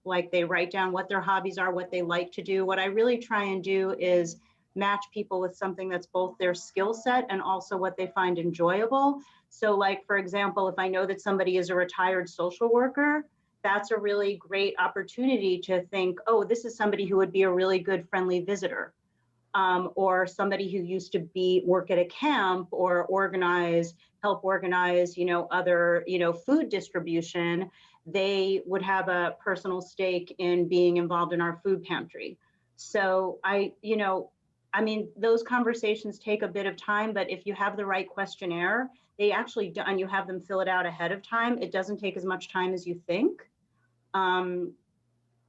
like they write down what their hobbies are, what they like to do. What I really try and do is match people with something that's both their skill set and also what they find enjoyable. So like, for example, if I know that somebody is a retired social worker, that's a really great opportunity to think, oh, this is somebody who would be a really good friendly visitor. Or somebody who used to work at a camp or help organize, other, food distribution. They would have a personal stake in being involved in our food pantry. So those conversations take a bit of time, but if you have the right questionnaire, and you have them fill it out ahead of time, it doesn't take as much time as you think. And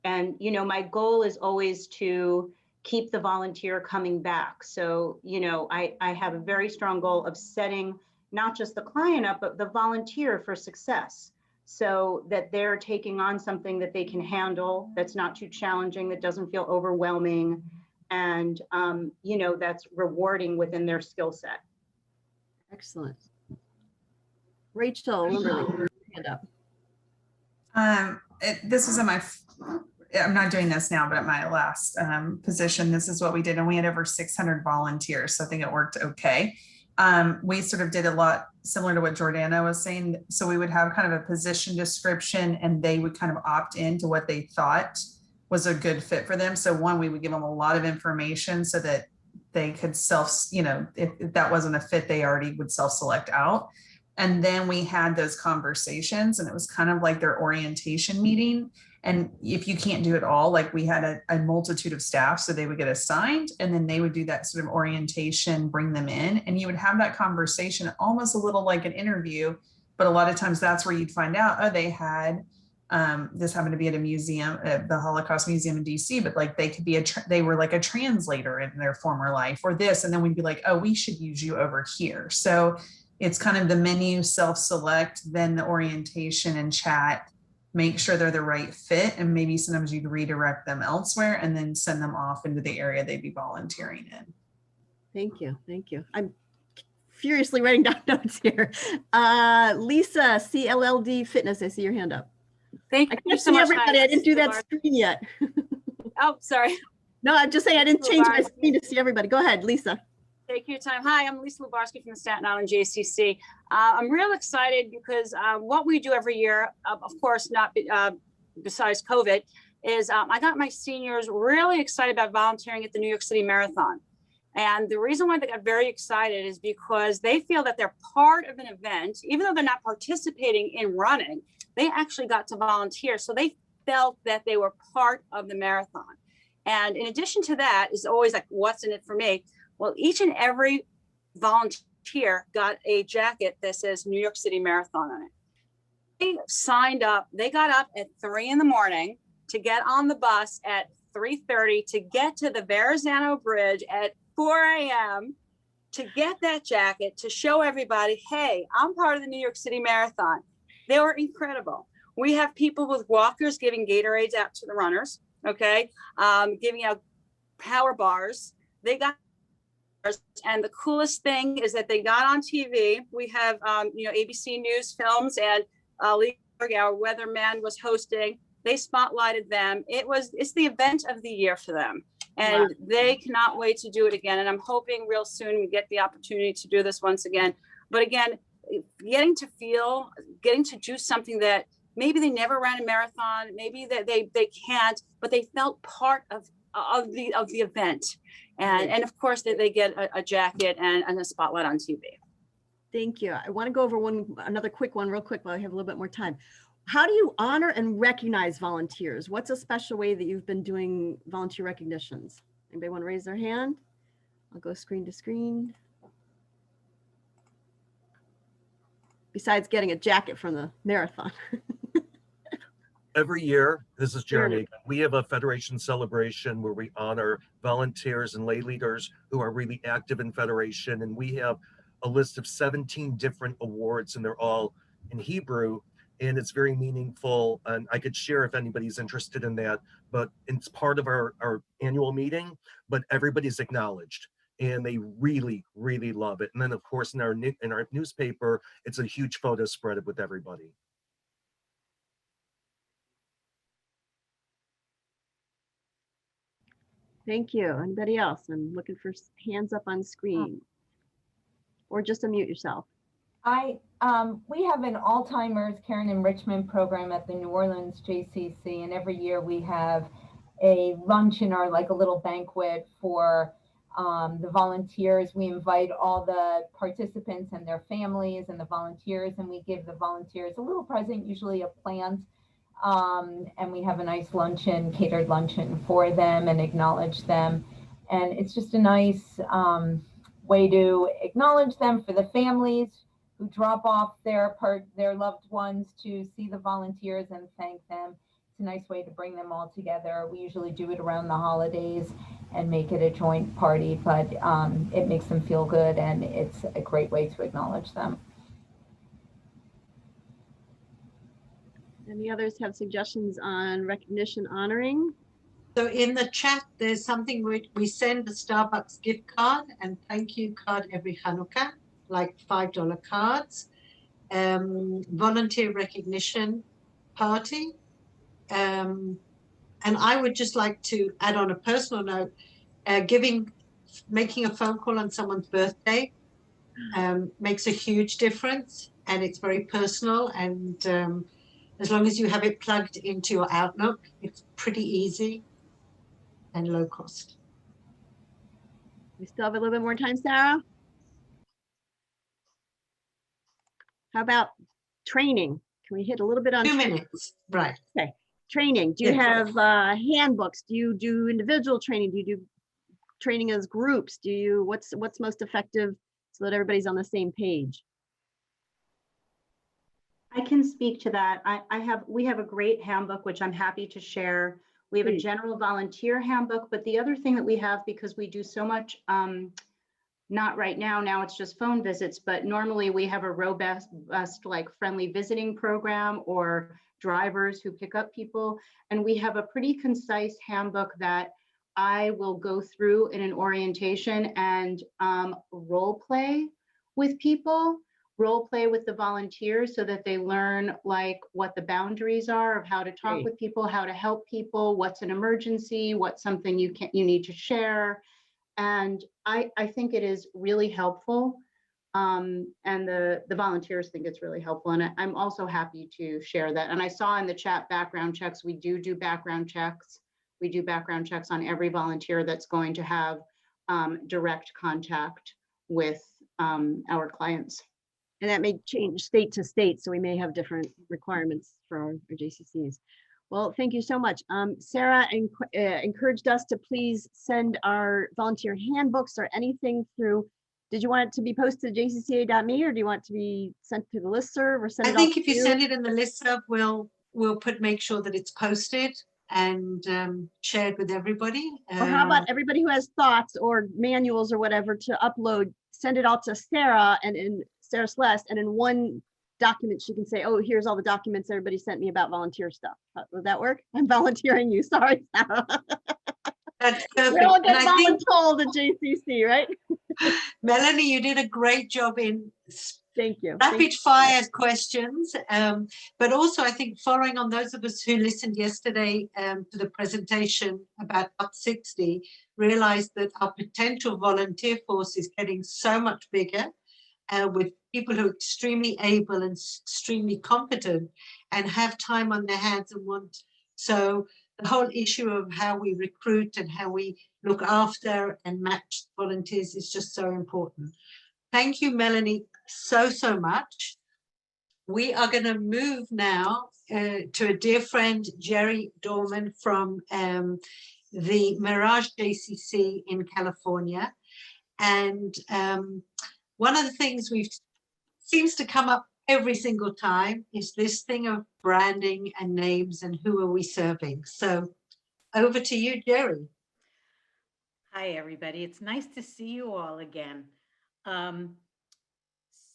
my goal is always to keep the volunteer coming back. So, I have a very strong goal of setting not just the client up, but the volunteer for success, so that they're taking on something that they can handle, that's not too challenging, that doesn't feel overwhelming, and, that's rewarding within their skill set. Excellent. Rachel, hand up. This was I'm not doing this now, but at my last position, this is what we did. And we had over 600 volunteers. So I think it worked okay. We sort of did a lot similar to what Jordana was saying. So we would have kind of a position description, and they would kind of opt into what they thought was a good fit for them. So one, we would give them a lot of information so that they could if that wasn't a fit, they already would self-select out. And then we had those conversations, and it was kind of like their orientation meeting. And if you can't do it all, like we had a multitude of staff, so they would get assigned, and then they would do that sort of orientation, bring them in, and you would have that conversation almost a little like an interview. But a lot of times that's where you'd find out, oh, they had, this happened to be at a museum, the Holocaust Museum in DC, but like they could be they were like a translator in their former life or this. And then we'd be like, oh, we should use you over here. So it's kind of the menu, self-select, then the orientation and chat, make sure they're the right fit. And maybe sometimes you'd redirect them elsewhere and then send them off into the area they'd be volunteering in. Thank you. Thank you. I'm furiously writing down notes here. Lisa, CLLD Fitness, I see your hand up. Thank you so much. Everybody, I didn't do that screen yet. Oh, sorry. No, I'm just saying I didn't change my screen to see everybody. Go ahead, Lisa. Take your time. Hi, I'm Lisa Lubarsky from the Staten Island JCC. I'm real excited because what we do every year, of course, not besides COVID, is I got my seniors really excited about volunteering at the New York City Marathon. And the reason why they got very excited is because they feel that they're part of an event, even though they're not participating in running, they actually got to volunteer. So they felt that they were part of the marathon. And in addition to that, is always like, what's in it for me? Well, each and every volunteer got a jacket that says New York City Marathon on it. They signed up, they got up at 3 a.m. to get on the bus at 3:30 to get to the Verrazano Bridge at 4 a.m. to get that jacket to show everybody, hey, I'm part of the New York City Marathon. They were incredible. We have people with walkers giving Gatorades out to the runners, okay? Giving out power bars. They got, and the coolest thing is that they got on TV. We have, ABC News films, and Lee, our weatherman, was hosting. They spotlighted them. It's the event of the year for them. And they cannot wait to do it again. And I'm hoping real soon we get the opportunity to do this once again. But again, getting to do something that maybe they never ran a marathon, maybe that they can't, but they felt part of the event. And of course they get a jacket and a spotlight on TV. Thank you. I want to go over another quick one real quick while I have a little bit more time. how do you honor and recognize volunteers? What's a special way that you've been doing volunteer recognitions? Anybody want to raise their hand? I'll go screen to screen. Besides getting a jacket from the marathon. Every year, this is Jeremy, we have a Federation celebration where we honor volunteers and lay leaders who are really active in Federation. And we have a list of 17 different awards, and they're all in Hebrew. And it's very meaningful. And I could share if anybody's interested in that, but it's part of our annual meeting, but everybody's acknowledged. And they really, really love it. And then, of course, in our newspaper, it's a huge photo spread with everybody. Thank you. Anybody else? I'm looking for hands up on screen. Or just unmute yourself. We have an Alzheimer's care and enrichment program at the New Orleans JCC, and every year we have a luncheon or like a little banquet for the volunteers. We invite all the participants and their families and the volunteers, and we give the volunteers a little present, usually a plant. And we have a nice luncheon, catered luncheon for them and acknowledge them. And it's just a nice way to acknowledge them for the families who drop off their loved ones to see the volunteers and thank them. It's a nice way to bring them all together. We usually do it around the holidays and make it a joint party, but it makes them feel good, and it's a great way to acknowledge them. Any others have suggestions on recognition honoring? So in the chat, there's something we send a Starbucks gift card and thank you card every Hanukkah, like $5 cards, volunteer recognition party. And I would just like to add on a personal note, making a phone call on someone's birthday makes a huge difference, and it's very personal, and as long as you have it plugged into your Outlook, it's pretty easy and low cost. We still have a little bit more time, Sarah. How about training? Can we hit a little bit on 2 minutes, right? Okay, training. Do you have handbooks? Do you do individual training? Do you do training as groups? Do you what's most effective so that everybody's on the same page? I can speak to that. We have a great handbook, which I'm happy to share. We have a general volunteer handbook, but the other thing that we have, because we do so much, not right now it's just phone visits, but normally we have a robust, like friendly visiting program or drivers who pick up people. And we have a pretty concise handbook that I will go through in an orientation and role play with people. Role play with the volunteers so that they learn like what the boundaries are of how to talk with people, how to help people, what's an emergency, what's something you need to share. And I think it is really helpful. And the volunteers think it's really helpful. And I'm also happy to share that. And I saw in the chat background checks, we do background checks. We do background checks on every volunteer that's going to have direct contact with our clients. And that may change state to state, so we may have different requirements for our JCCs. Well, thank you so much. Sarah encouraged us to please send our volunteer handbooks or anything through. Did you want it to be posted to jcca.me, or do you want it to be sent to the listserv, or send it? I think if you send it in the listserv, we'll make sure that it's posted and shared with everybody. Or how about everybody who has thoughts or manuals or whatever to upload, send it all to Sarah and in Sarah Celeste, and in one document she can say, oh, here's all the documents everybody sent me about volunteer stuff. Would that work? I'm volunteering you, sorry, Sarah. That's perfect. We all get voluntold at JCC, right? Melanie, you did a great job in Thank you. rapid fire questions, but also I think following on those of us who listened yesterday to the presentation about Up 60, realized that our potential volunteer force is getting so much bigger. With people who are extremely able and extremely competent and have time on their hands and want. So the whole issue of how we recruit and how we look after and match volunteers is just so important. Thank you, Melanie, so much. We are going to move now to a dear friend, Jerry Dorman from the Mirage JCC in California. And one of the things seems to come up every single time is this thing of branding and names and who are we serving. So over to you, Jerry. Hi, everybody. It's nice to see you all again.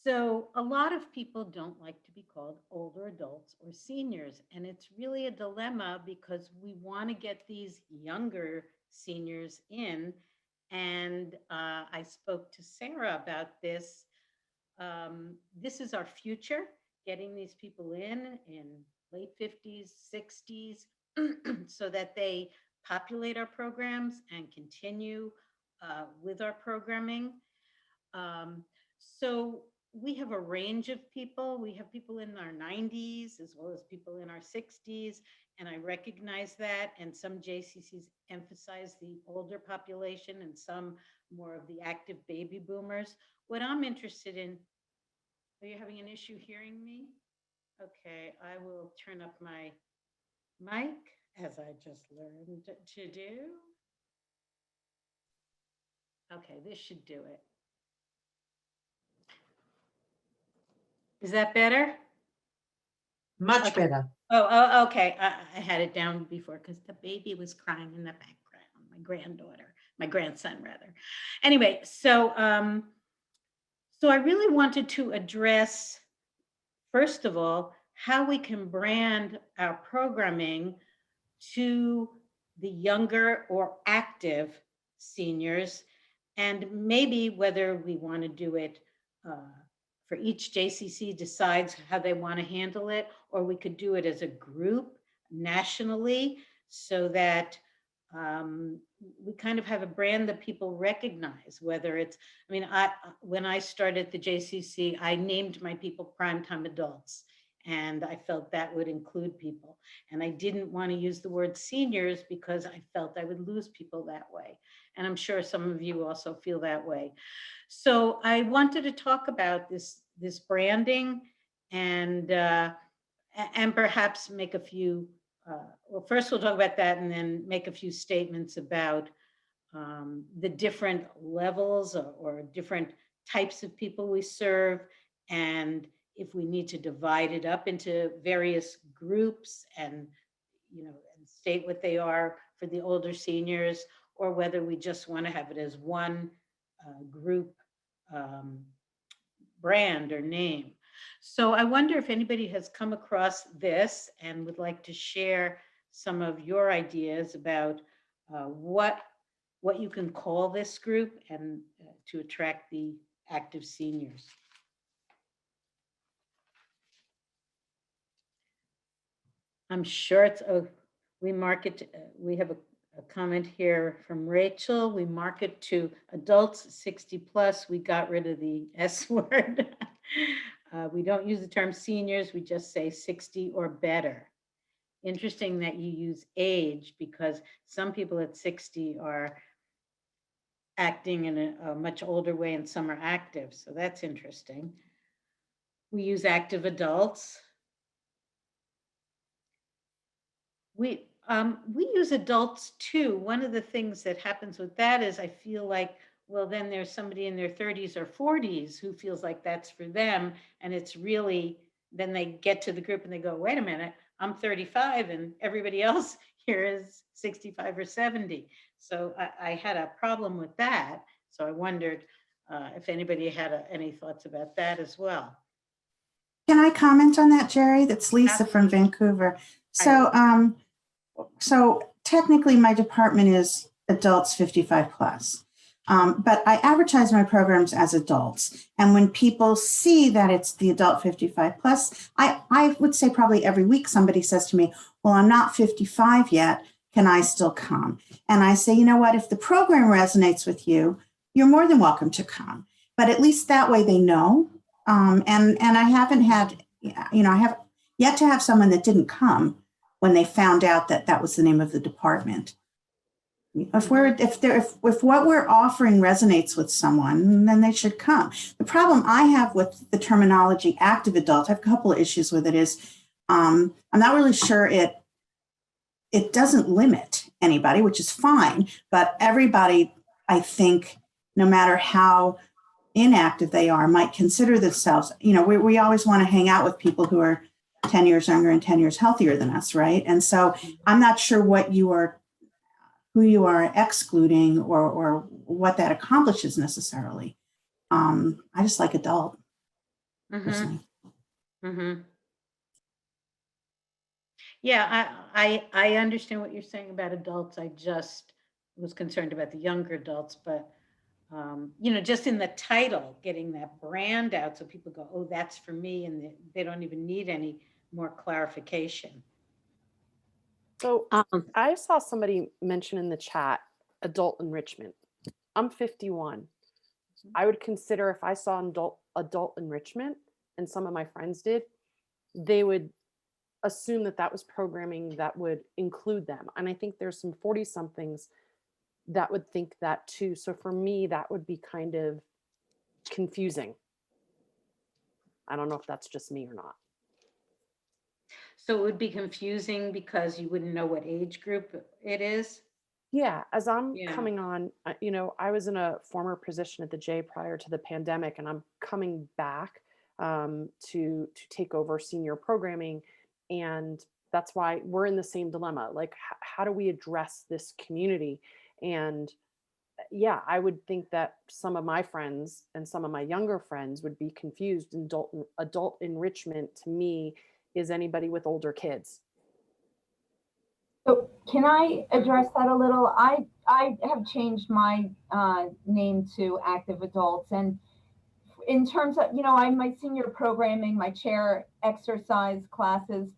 So a lot of people don't like to be called older adults or seniors, and it's really a dilemma because we want to get these younger seniors in. And I spoke to Sarah about this. This is our future, getting these people in late 50s, 60s, so that they populate our programs and continue with our programming. So we have a range of people. We have people in our 90s as well as people in our 60s, and I recognize that. And some JCCs emphasize the older population and some more of the active baby boomers. What I'm interested in, are you having an issue hearing me? Okay, I will turn up my mic as I just learned to do. Okay, this should do it. Is that better? Much better. Oh, okay. I had it down before because the baby was crying in the background, my grandson rather. Anyway, so I really wanted to address, first of all, how we can brand our programming to the younger or active seniors, and maybe whether we want to do it for each JCC decides how they want to handle it, or we could do it as a group nationally so that we kind of have a brand that people recognize, whether it's, I mean, when I started the JCC, I named my people primetime adults, and I felt that would include people. And I didn't want to use the word seniors because I felt I would lose people that way. And I'm sure some of you also feel that way. So I wanted to talk about this branding and perhaps make a few, well, first we'll talk about that and then make a few statements about the different levels or different types of people we serve, and if we need to divide it up into various groups and, you know, and state what they are for the older seniors, or whether we just want to have it as one group brand or name. So I wonder if anybody has come across this and would like to share some of your ideas about what you can call this group and to attract the active seniors. I'm sure it's, we market, we have a comment here from Rachel. We market to adults 60 plus. We got rid of the S word. We don't use the term seniors. We just say 60 or better. Interesting that you use age, because some people at 60 are acting in a much older way and some are active. So that's interesting. We use active adults. We use adults too. One of the things that happens with that is I feel like, well, then there's somebody in their 30s or 40s who feels like that's for them. And it's really, then they get to the group and they go, wait a minute, I'm 35 and everybody else here is 65 or 70. So I had a problem with that. So I wondered if anybody had any thoughts about that as well. Can I comment on that, Jerry? That's Lisa from Vancouver. So, so technically my department is adults 55 plus, but I advertise my programs as adults. And when people see that it's the adult 55 plus, I would say probably every week somebody says to me, well, I'm not 55 yet. Can I still come? And I say, you know what, if the program resonates with you, you're more than welcome to come. But at least that way they know. And I haven't had, you know, I have yet to have someone that didn't come when they found out that that was the name of the department. If what we're offering resonates with someone, then they should come. The problem I have with the terminology active adult, I have a couple of issues with it, is I'm not really sure it doesn't limit anybody, which is fine, but everybody, I think, no matter how inactive they are, might consider themselves, we always want to hang out with people who are 10 years younger and 10 years healthier than us, right? And so I'm not sure who you are excluding or what that accomplishes necessarily. I just like adult. Personally. Yeah, I understand what you're saying about adults. I just was concerned about the younger adults, but just in the title, getting that brand out so people go, oh, that's for me, and they don't even need any more clarification. So I saw somebody mention in the chat adult enrichment. I'm 51. I would consider if I saw adult enrichment, and some of my friends did, they would assume that was programming that would include them. And I think there's some 40-somethings that would think that too. So for me, that would be kind of confusing. I don't know if that's just me or not. So it would be confusing because you wouldn't know what age group it is? Yeah, as I'm coming on, I was in a former position at the J prior to the pandemic, and I'm coming back to take over senior programming. And that's why we're in the same dilemma. Like, how do we address this community? And yeah, I would think that some of my friends and some of my younger friends would be confused. Adult enrichment to me is anybody with older kids. So can I address that a little? I have changed my name to Active Adults, and in terms of, I'm my senior programming, my chair exercise classes,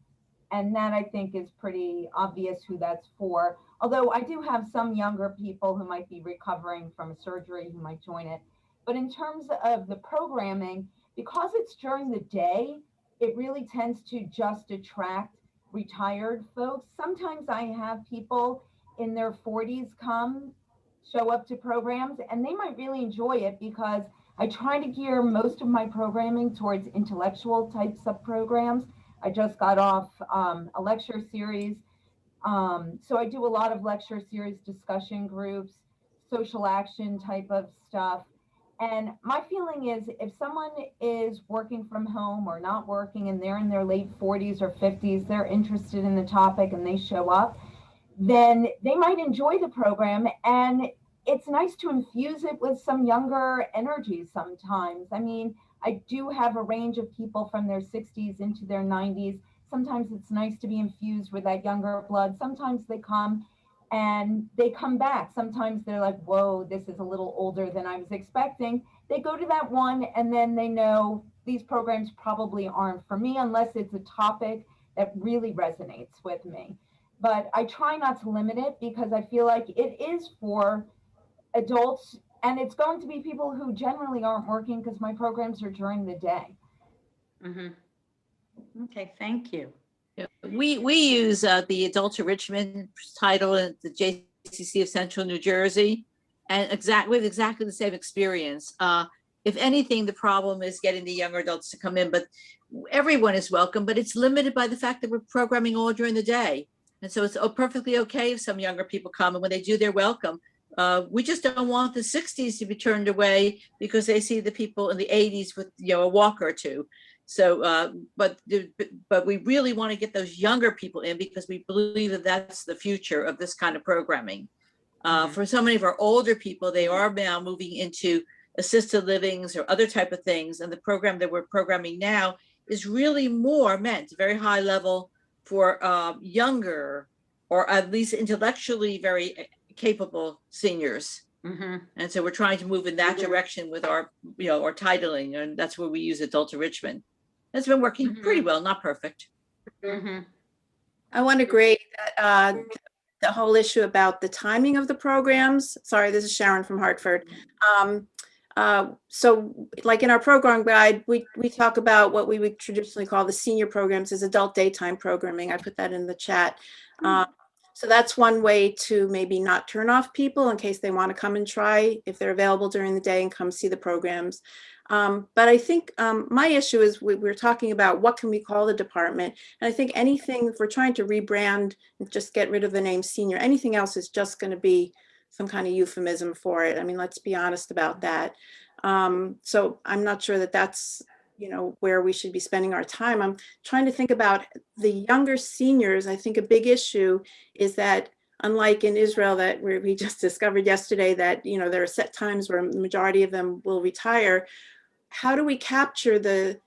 and that I think is pretty obvious who that's for. Although I do have some younger people who might be recovering from a surgery who might join it. But in terms of the programming, because it's during the day, it really tends to just attract retired folks. Sometimes I have people in their 40s show up to programs, and they might really enjoy it because I try to gear most of my programming towards intellectual types of programs. I just got off a lecture series. So I do a lot of lecture series, discussion groups, social action type of stuff. And my feeling is if someone is working from home or not working and they're in their late 40s or 50s, they're interested in the topic and they show up, then they might enjoy the program. And it's nice to infuse it with some younger energy sometimes. I mean, I do have a range of people from their 60s into their 90s. Sometimes it's nice to be infused with that younger blood. Sometimes they come and they come back. Sometimes they're like, whoa, this is a little older than I was expecting. They go to that one and then they know these programs probably aren't for me unless it's a topic that really resonates with me. But I try not to limit it because I feel like it is for adults, and it's going to be people who generally aren't working because my programs are during the day. Okay, thank you. Yeah, we use the adult enrichment title at the JCC of Central New Jersey, and we have exactly the same experience. If anything, the problem is getting the younger adults to come in, but everyone is welcome, but it's limited by the fact that we're programming all during the day. And so it's perfectly okay if some younger people come, and when they do, they're welcome. We just don't want the 60s to be turned away because they see the people in the 80s with a walker or two. So, but we really want to get those younger people in because we believe that that's the future of this kind of programming. For so many of our older people, they are now moving into assisted livings or other type of things. And the program that we're programming now is really more meant very high level for younger or at least intellectually very capable seniors. And so we're trying to move in that direction with our, our titling, and that's where we use adult enrichment. It's been working pretty well, not perfect. I want to agree that the whole issue about the timing of the programs. Sorry, this is Sharon from Hartford. So like in our program guide, we talk about what we would traditionally call the senior programs as adult daytime programming. I put that in the chat. So that's one way to maybe not turn off people in case they want to come and try, if they're available during the day, and come see the programs. But I think my issue is we're talking about what can we call the department. And I think anything, if we're trying to rebrand and just get rid of the name senior, anything else is just going to be some kind of euphemism for it. I mean, let's be honest about that. So I'm not sure that that's, you know, where we should be spending our time. I'm trying to think about the younger seniors. I think a big issue is that, unlike in Israel, that where we just discovered yesterday that, you know, there are set times where the majority of them will retire. How do we capture the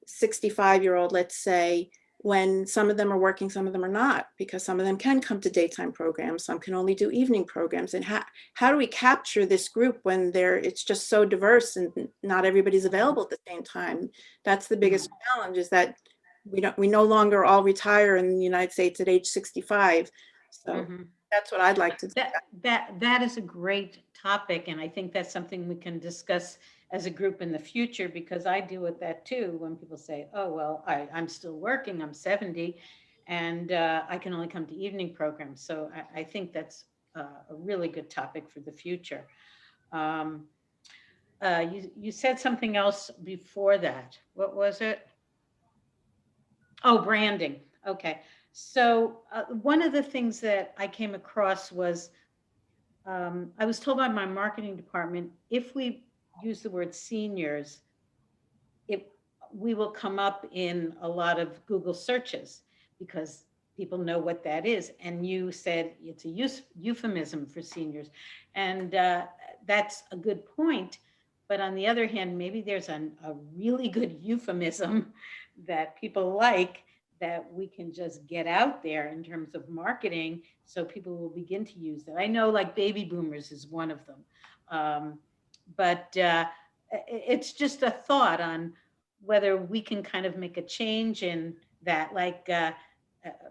65-year-old, let's say, when some of them are working, some of them are not, because some of them can come to daytime programs, some can only do evening programs. And how do we capture this group when it's just so diverse and not everybody's available at the same time? That's the biggest challenge, is that we no longer all retire in the United States at age 65. So that's what I'd like to do. That is a great topic. And I think that's something we can discuss as a group in the future, because I deal with that too. When people say, oh, well, I'm still working, I'm 70, and I can only come to evening programs. So I think that's a really good topic for the future. You said something else before that. What was it? Oh, branding. Okay. So one of the things that I came across was, I was told by my marketing department, if we use the word seniors, we will come up in a lot of Google searches because people know what that is. And you said it's a euphemism for seniors. And that's a good point. But on the other hand, maybe there's a really good euphemism that people like, that we can just get out there in terms of marketing, so people will begin to use that. I know, like, baby boomers is one of them. But it's just a thought on whether we can kind of make a change in that. Like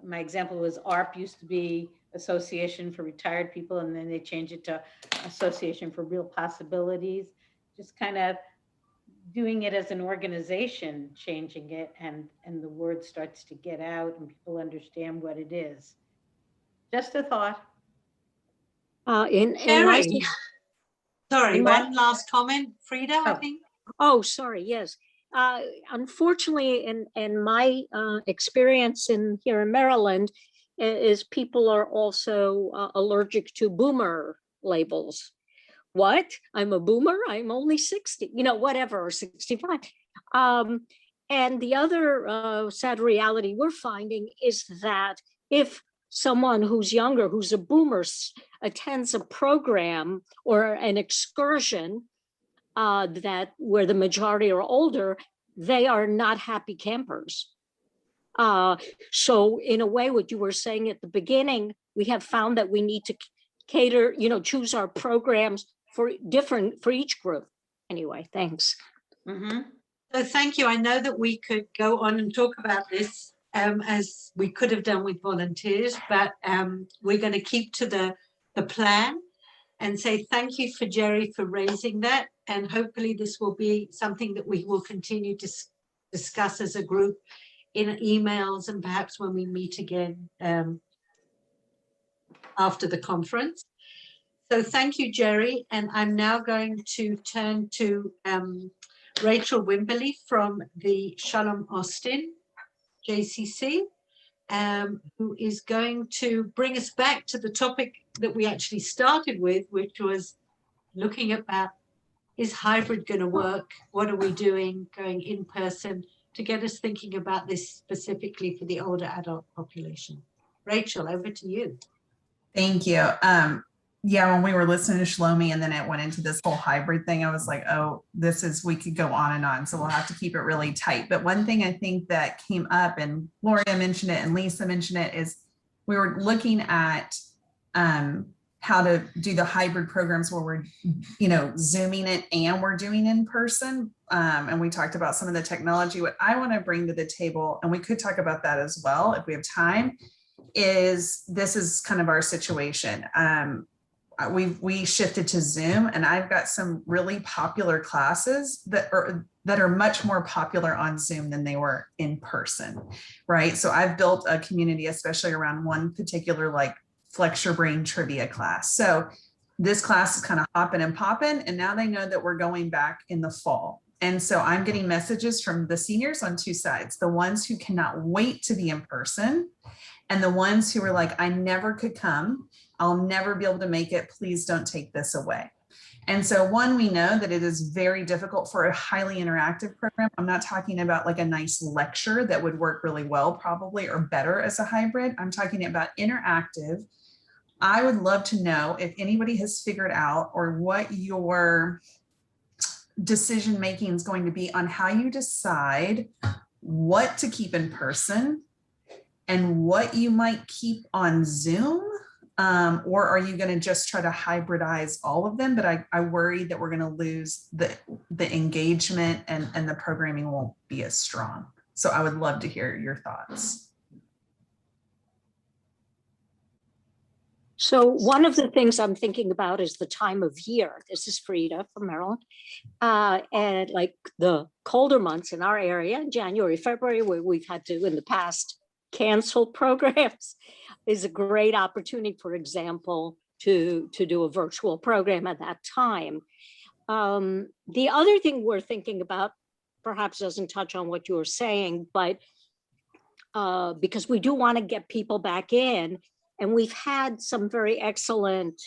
my example was ARP used to be Association for Retired People, and then they changed it to Association for Real Possibilities. Just kind of doing it as an organization, changing it, and the word starts to get out and people understand what it is. Just a thought. Sorry, one last comment, Frida, I think. Oh, sorry, yes. Unfortunately, in my experience here in Maryland, is people are also allergic to boomer labels. What? I'm a boomer? I'm only 60, you know, whatever, or 65. And the other sad reality we're finding is that if someone who's younger, who's a boomer, attends a program or an excursion that where the majority are older, they are not happy campers. So in a way, what you were saying at the beginning, we have found that we need to cater, you know, choose our programs for each group. Anyway, thanks. So thank you. I know that we could go on and talk about this as we could have done with volunteers, but we're going to keep to the plan and say thank you for Jerry for raising that. And hopefully this will be something that we will continue to discuss as a group in emails, and perhaps when we meet again after the conference. So thank you, Jerry. And I'm now going to turn to Rachel Wimberly from the Shalom Austin JCC, who is going to bring us back to the topic that we actually started with, which was looking about, is hybrid going to work? What are we doing going in person to get us thinking about this specifically for the older adult population? Rachel, over to you. Thank you. Yeah, when we were listening to Shlomi and then it went into this whole hybrid thing, I was like, oh, we could go on and on. So we'll have to keep it really tight. But one thing I think that came up, and Gloria mentioned it and Lisa mentioned it, is we were looking at how to do the hybrid programs where we're, you know, Zooming it and we're doing in person. And we talked about some of the technology. What I want to bring to the table, and we could talk about that as well if we have time, is this is kind of our situation. We shifted to Zoom, and I've got some really popular classes that are much more popular on Zoom than they were in person, right? So I've built a community, especially around one particular like Flex Your Brain trivia class. So this class is kind of hopping and popping, and now they know that we're going back in the fall. And so I'm getting messages from the seniors on two sides, the ones who cannot wait to be in person and the ones who are like, I never could come. I'll never be able to make it. Please don't take this away. And so one, we know that it is very difficult for a highly interactive program. I'm not talking about like a nice lecture that would work really well, probably, or better as a hybrid. I'm talking about interactive. I would love to know if anybody has figured out or what your decision making is going to be on how you decide what to keep in person and what you might keep on Zoom, or are you going to just try to hybridize all of them? But I worry that we're going to lose the engagement and the programming won't be as strong. So I would love to hear your thoughts. So one of the things I'm thinking about is the time of year. This is Frida from Maryland. And like the colder months in our area, January, February, where we've had to, in the past, cancel programs, is a great opportunity, for example, to do a virtual program at that time. The other thing we're thinking about perhaps doesn't touch on what you were saying, but because we do want to get people back in, and we've had some very excellent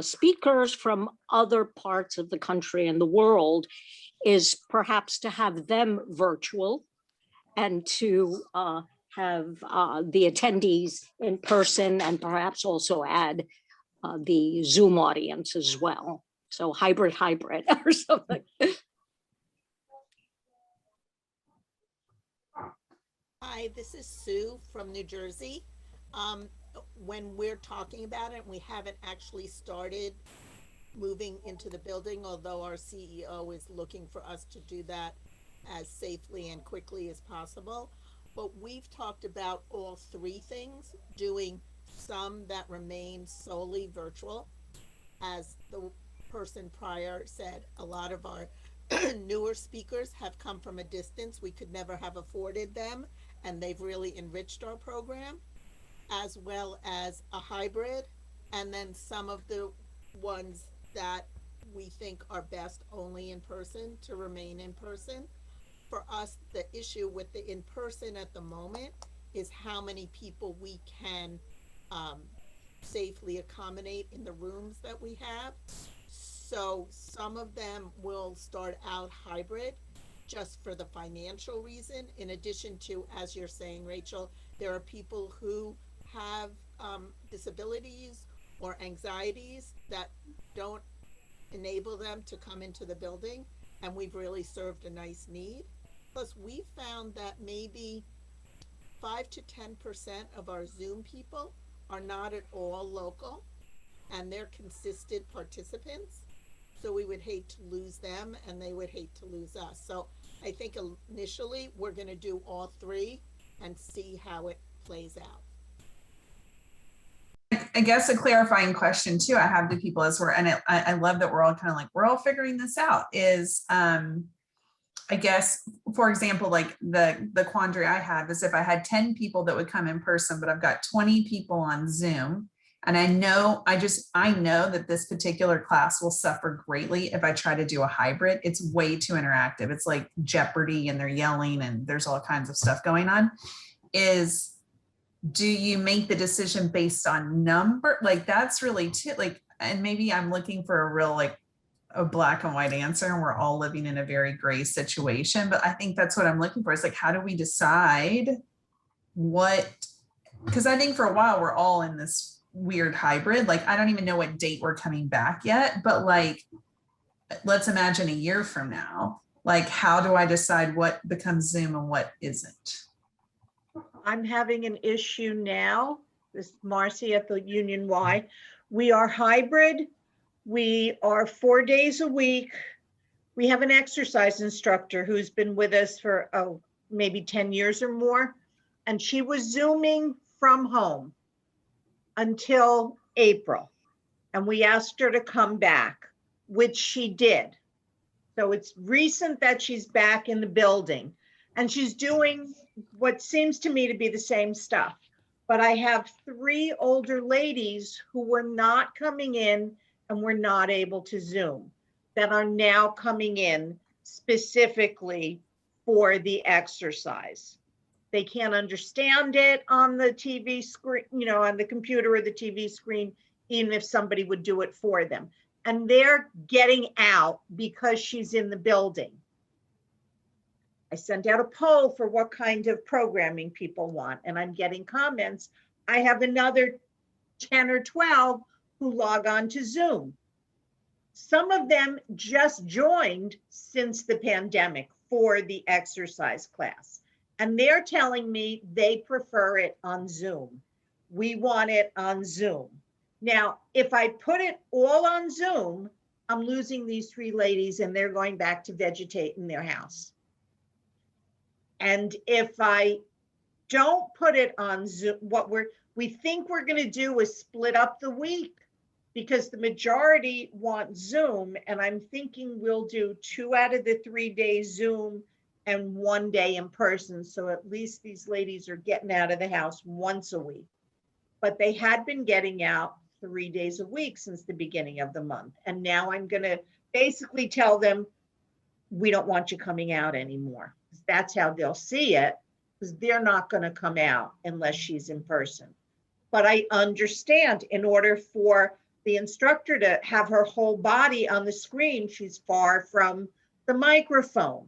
speakers from other parts of the country and the world, is perhaps to have them virtual and to have the attendees in person, and perhaps also add the Zoom audience as well. So hybrid or something. Hi, this is Sue from New Jersey. When we're talking about it, we haven't actually started moving into the building, although our CEO is looking for us to do that as safely and quickly as possible. But we've talked about all three things, doing some that remain solely virtual. As the person prior said, a lot of our newer speakers have come from a distance. We could never have afforded them, and they've really enriched our program, as well as a hybrid, and then some of the ones that we think are best only in person to remain in person. For us, the issue with the in-person at the moment is how many people we can safely accommodate in the rooms that we have. So some of them will start out hybrid just for the financial reason. In addition to, as you're saying, Rachel, there are people who have disabilities or anxieties that don't enable them to come into the building, and we've really served a nice need. Plus, we found that maybe 5 to 10% of our Zoom people are not at all local, and they're consistent participants. So we would hate to lose them, and they would hate to lose us. So I think initially we're going to do all three and see how it plays out. I guess a clarifying question too I have to people as we're, and I love that we're all kind of like, we're all figuring this out, is I guess, for example, like the quandary I have is if I had 10 people that would come in person, but I've got 20 people on Zoom, and I know that this particular class will suffer greatly if I try to do a hybrid. It's way too interactive. It's like Jeopardy, and they're yelling and there's all kinds of stuff going on. Do you make the decision based on number? Like that's really like, and maybe I'm looking for a real like a black and white answer, and we're all living in a very gray situation. But I think that's what I'm looking for. Is like, how do we decide what, because I think for a while we're all in this weird hybrid. Like, I don't even know what date we're coming back yet, but like, let's imagine a year from now, like, how do I decide what becomes Zoom and what isn't? I'm having an issue now. This is Marcy at the Union Y. We are hybrid. We are 4 days a week. We have an exercise instructor who's been with us for maybe 10 years or more. And she was Zooming from home until April. And we asked her to come back, which she did. So it's recent that she's back in the building, and she's doing what seems to me to be the same stuff. but I have 3 older ladies who were not coming in and were not able to Zoom that are now coming in specifically for the exercise. They can't understand it on the TV screen, you know, on the computer or the TV screen, even if somebody would do it for them. And they're getting out because she's in the building. I sent out a poll for what kind of programming people want, and I'm getting comments. I have another 10 or 12 who log on to Zoom. Some of them just joined since the pandemic for the exercise class, and they're telling me they prefer it on Zoom. We want it on Zoom. Now, if I put it all on Zoom, I'm losing these 3 ladies and they're going back to vegetate in their house. And if I don't put it on Zoom, what we think we're going to do is split up the week, because the majority want Zoom, and I'm thinking we'll do 2 out of the 3 days Zoom and 1 day in person. So at least these ladies are getting out of the house once a week. But they had been getting out 3 days a week since the beginning of the month. And now I'm going to basically tell them, we don't want you coming out anymore. That's how they'll see it, because they're not going to come out unless she's in person. But I understand, in order for the instructor to have her whole body on the screen, she's far from the microphone.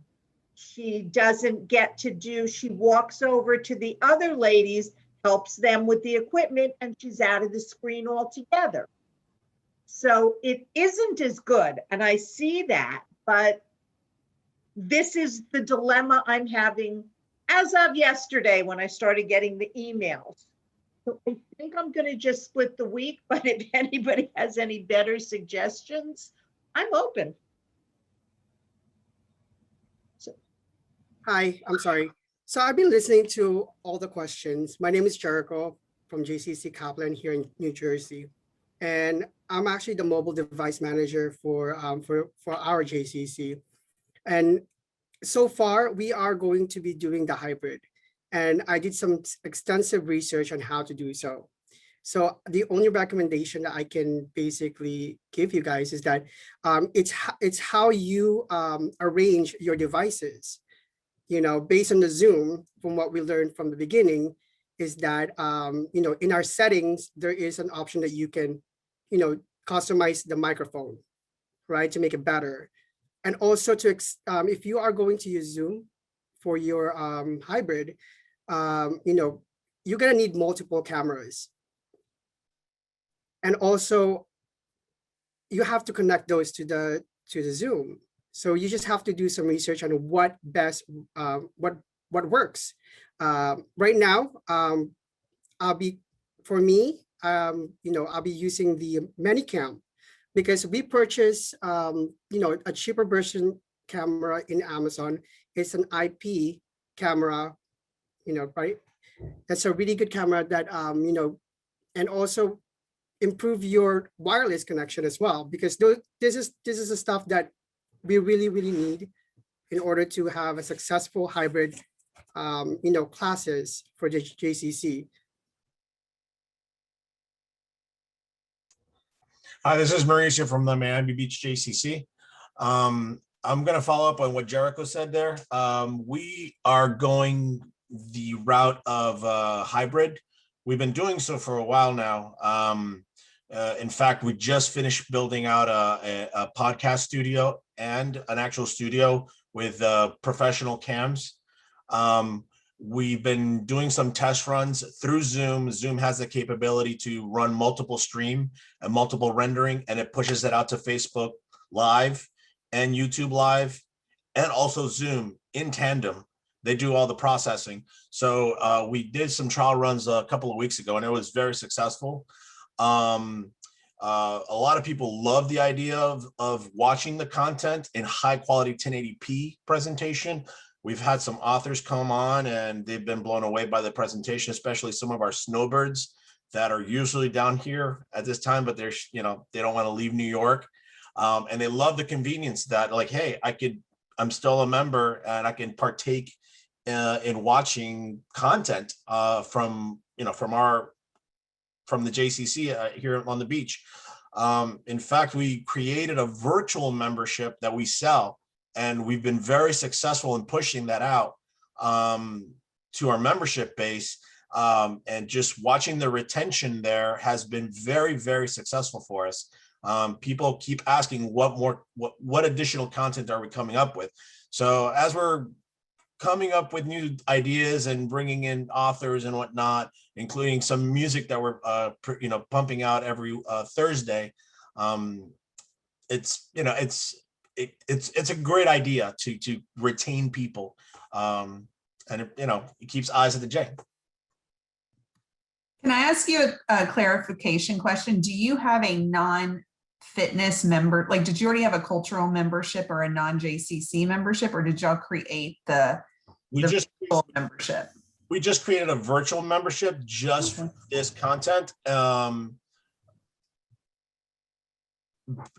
She doesn't get to do, she walks over to the other ladies, helps them with the equipment, and she's out of the screen altogether. So it isn't as good, and I see that, but this is the dilemma I'm having as of yesterday when I started getting the emails. So I think I'm going to just split the week, but if anybody has any better suggestions, I'm open. Hi, I'm sorry. So I've been listening to all the questions. My name is Jericho from JCC Kaplan here in New Jersey. And I'm actually the mobile device manager for our JCC. And so far, we are going to be doing the hybrid. And I did some extensive research on how to do so. So the only recommendation that I can basically give you guys is that it's how you arrange your devices. You know, based on the Zoom, from what we learned from the beginning, is that, you know, in our settings, there is an option that you can, you know, customize the microphone, right, to make it better. And also to, if you are going to use Zoom for your hybrid, you know, you're gonna need multiple cameras. And also, you have to connect those to the Zoom. So you just have to do some research on what best, what works. Right now, for me, you know, I'll be using the Manicam, because we purchased, you know, a cheaper version camera in Amazon. It's an IP camera, you know, right? That's a really good camera that, you know, and also improve your wireless connection as well, because this is the stuff that we really need in order to have a successful hybrid, you know, classes for the JCC. Hi, this is Mauricio from the Miami Beach JCC. I'm going to follow up on what Jericho said there. We are going the route of hybrid. We've been doing so for a while now. In fact, we just finished building out a podcast studio and an actual studio with professional cams. We've been doing some test runs through Zoom. Zoom has the capability to run multiple stream and multiple rendering, and it pushes it out to Facebook Live and YouTube Live, and also Zoom in tandem. They do all the processing. So we did some trial runs a couple of weeks ago, and it was very successful. A lot of people love the idea of watching the content in high quality 1080p presentation. We've had some authors come on and they've been blown away by the presentation, especially some of our snowbirds that are usually down here at this time, but they're, you know, they don't want to leave New York. And they love the convenience that, like, hey, I'm still a member and I can partake in watching content from from the JCC here on the beach. In fact, we created a virtual membership that we sell, and we've been very successful in pushing that out to our membership base. And just watching the retention there has been very, very successful for us. People keep asking what additional content are we coming up with? So as we're coming up with new ideas and bringing in authors and whatnot, including some music that we're pumping out every Thursday, it's a great idea to retain people, and it keeps eyes at the J. Can I ask you a clarification question? Do you have a non-fitness member? Like, did you already have a cultural membership or a non-JCC membership, or did y'all create the virtual membership? We just created a virtual membership just for this content.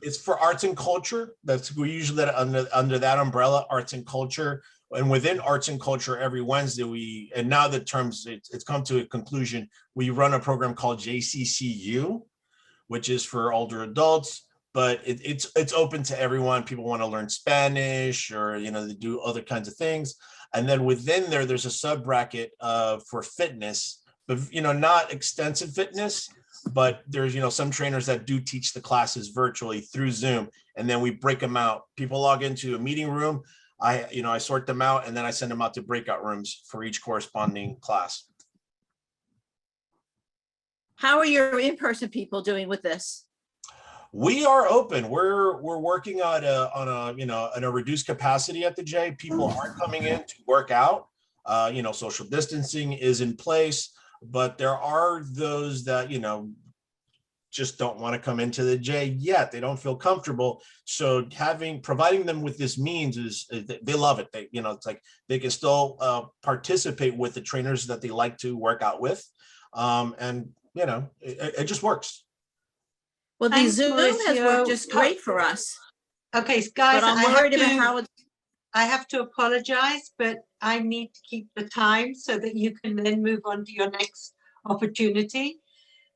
It's for arts and culture. We usually that under that umbrella, arts and culture. And within arts and culture, every Wednesday and now the terms, it's come to a conclusion. We run a program called JCCU, which is for older adults, but it's open to everyone. People want to learn Spanish, or they do other kinds of things. And then within there's a sub bracket for fitness, but not extensive fitness, but there's some trainers that do teach the classes virtually through Zoom, and then we break them out. People log into a meeting room. I sort them out, and then I send them out to breakout rooms for each corresponding class. How are your in-person people doing with this? We are open. We're working on a reduced capacity at the J. People aren't coming in to work out. Social distancing is in place, but there are those that just don't want to come into the J yet. They don't feel comfortable. So providing them with this means is they love it. It's like they can still participate with the trainers that they like to work out with. And it just works. Well, the Zoom has worked just great for us. Okay, guys, but I'm worried about how I have to apologize, but I need to keep the time so that you can then move on to your next opportunity.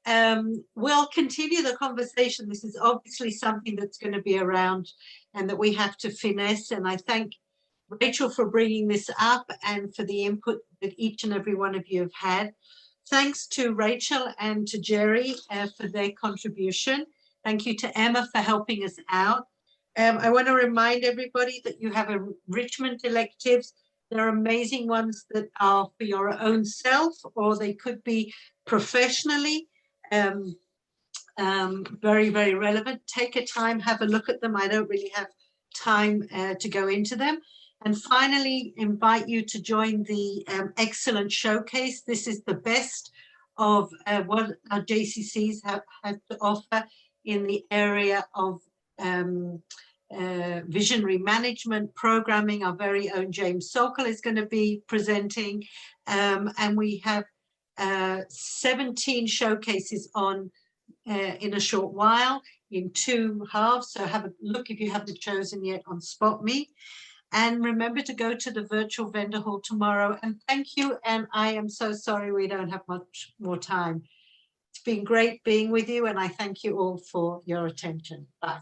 We'll continue the conversation. This is obviously something that's going to be around and that we have to finesse. And I thank Rachel for bringing this up and for the input that each and every one of you have had. Thanks to Rachel and to Jerry for their contribution. Thank you to Emma for helping us out. I want to remind everybody that you have enrichment electives. There are amazing ones that are for your own self, or they could be professionally. Very, very relevant. Take a time, have a look at them. I don't really have time to go into them. And finally, invite you to join the excellent showcase. This is the best of what our JCCs have to offer in the area of visionary management programming. Our very own James Sokol is going to be presenting. And we have 17 showcases on in a short while in 2 halves. So have a look if you haven't chosen yet on Spot Me. And remember to go to the virtual vendor hall tomorrow. And thank you. And I am so sorry we don't have much more time. It's been great being with you, and I thank you all for your attention. Bye.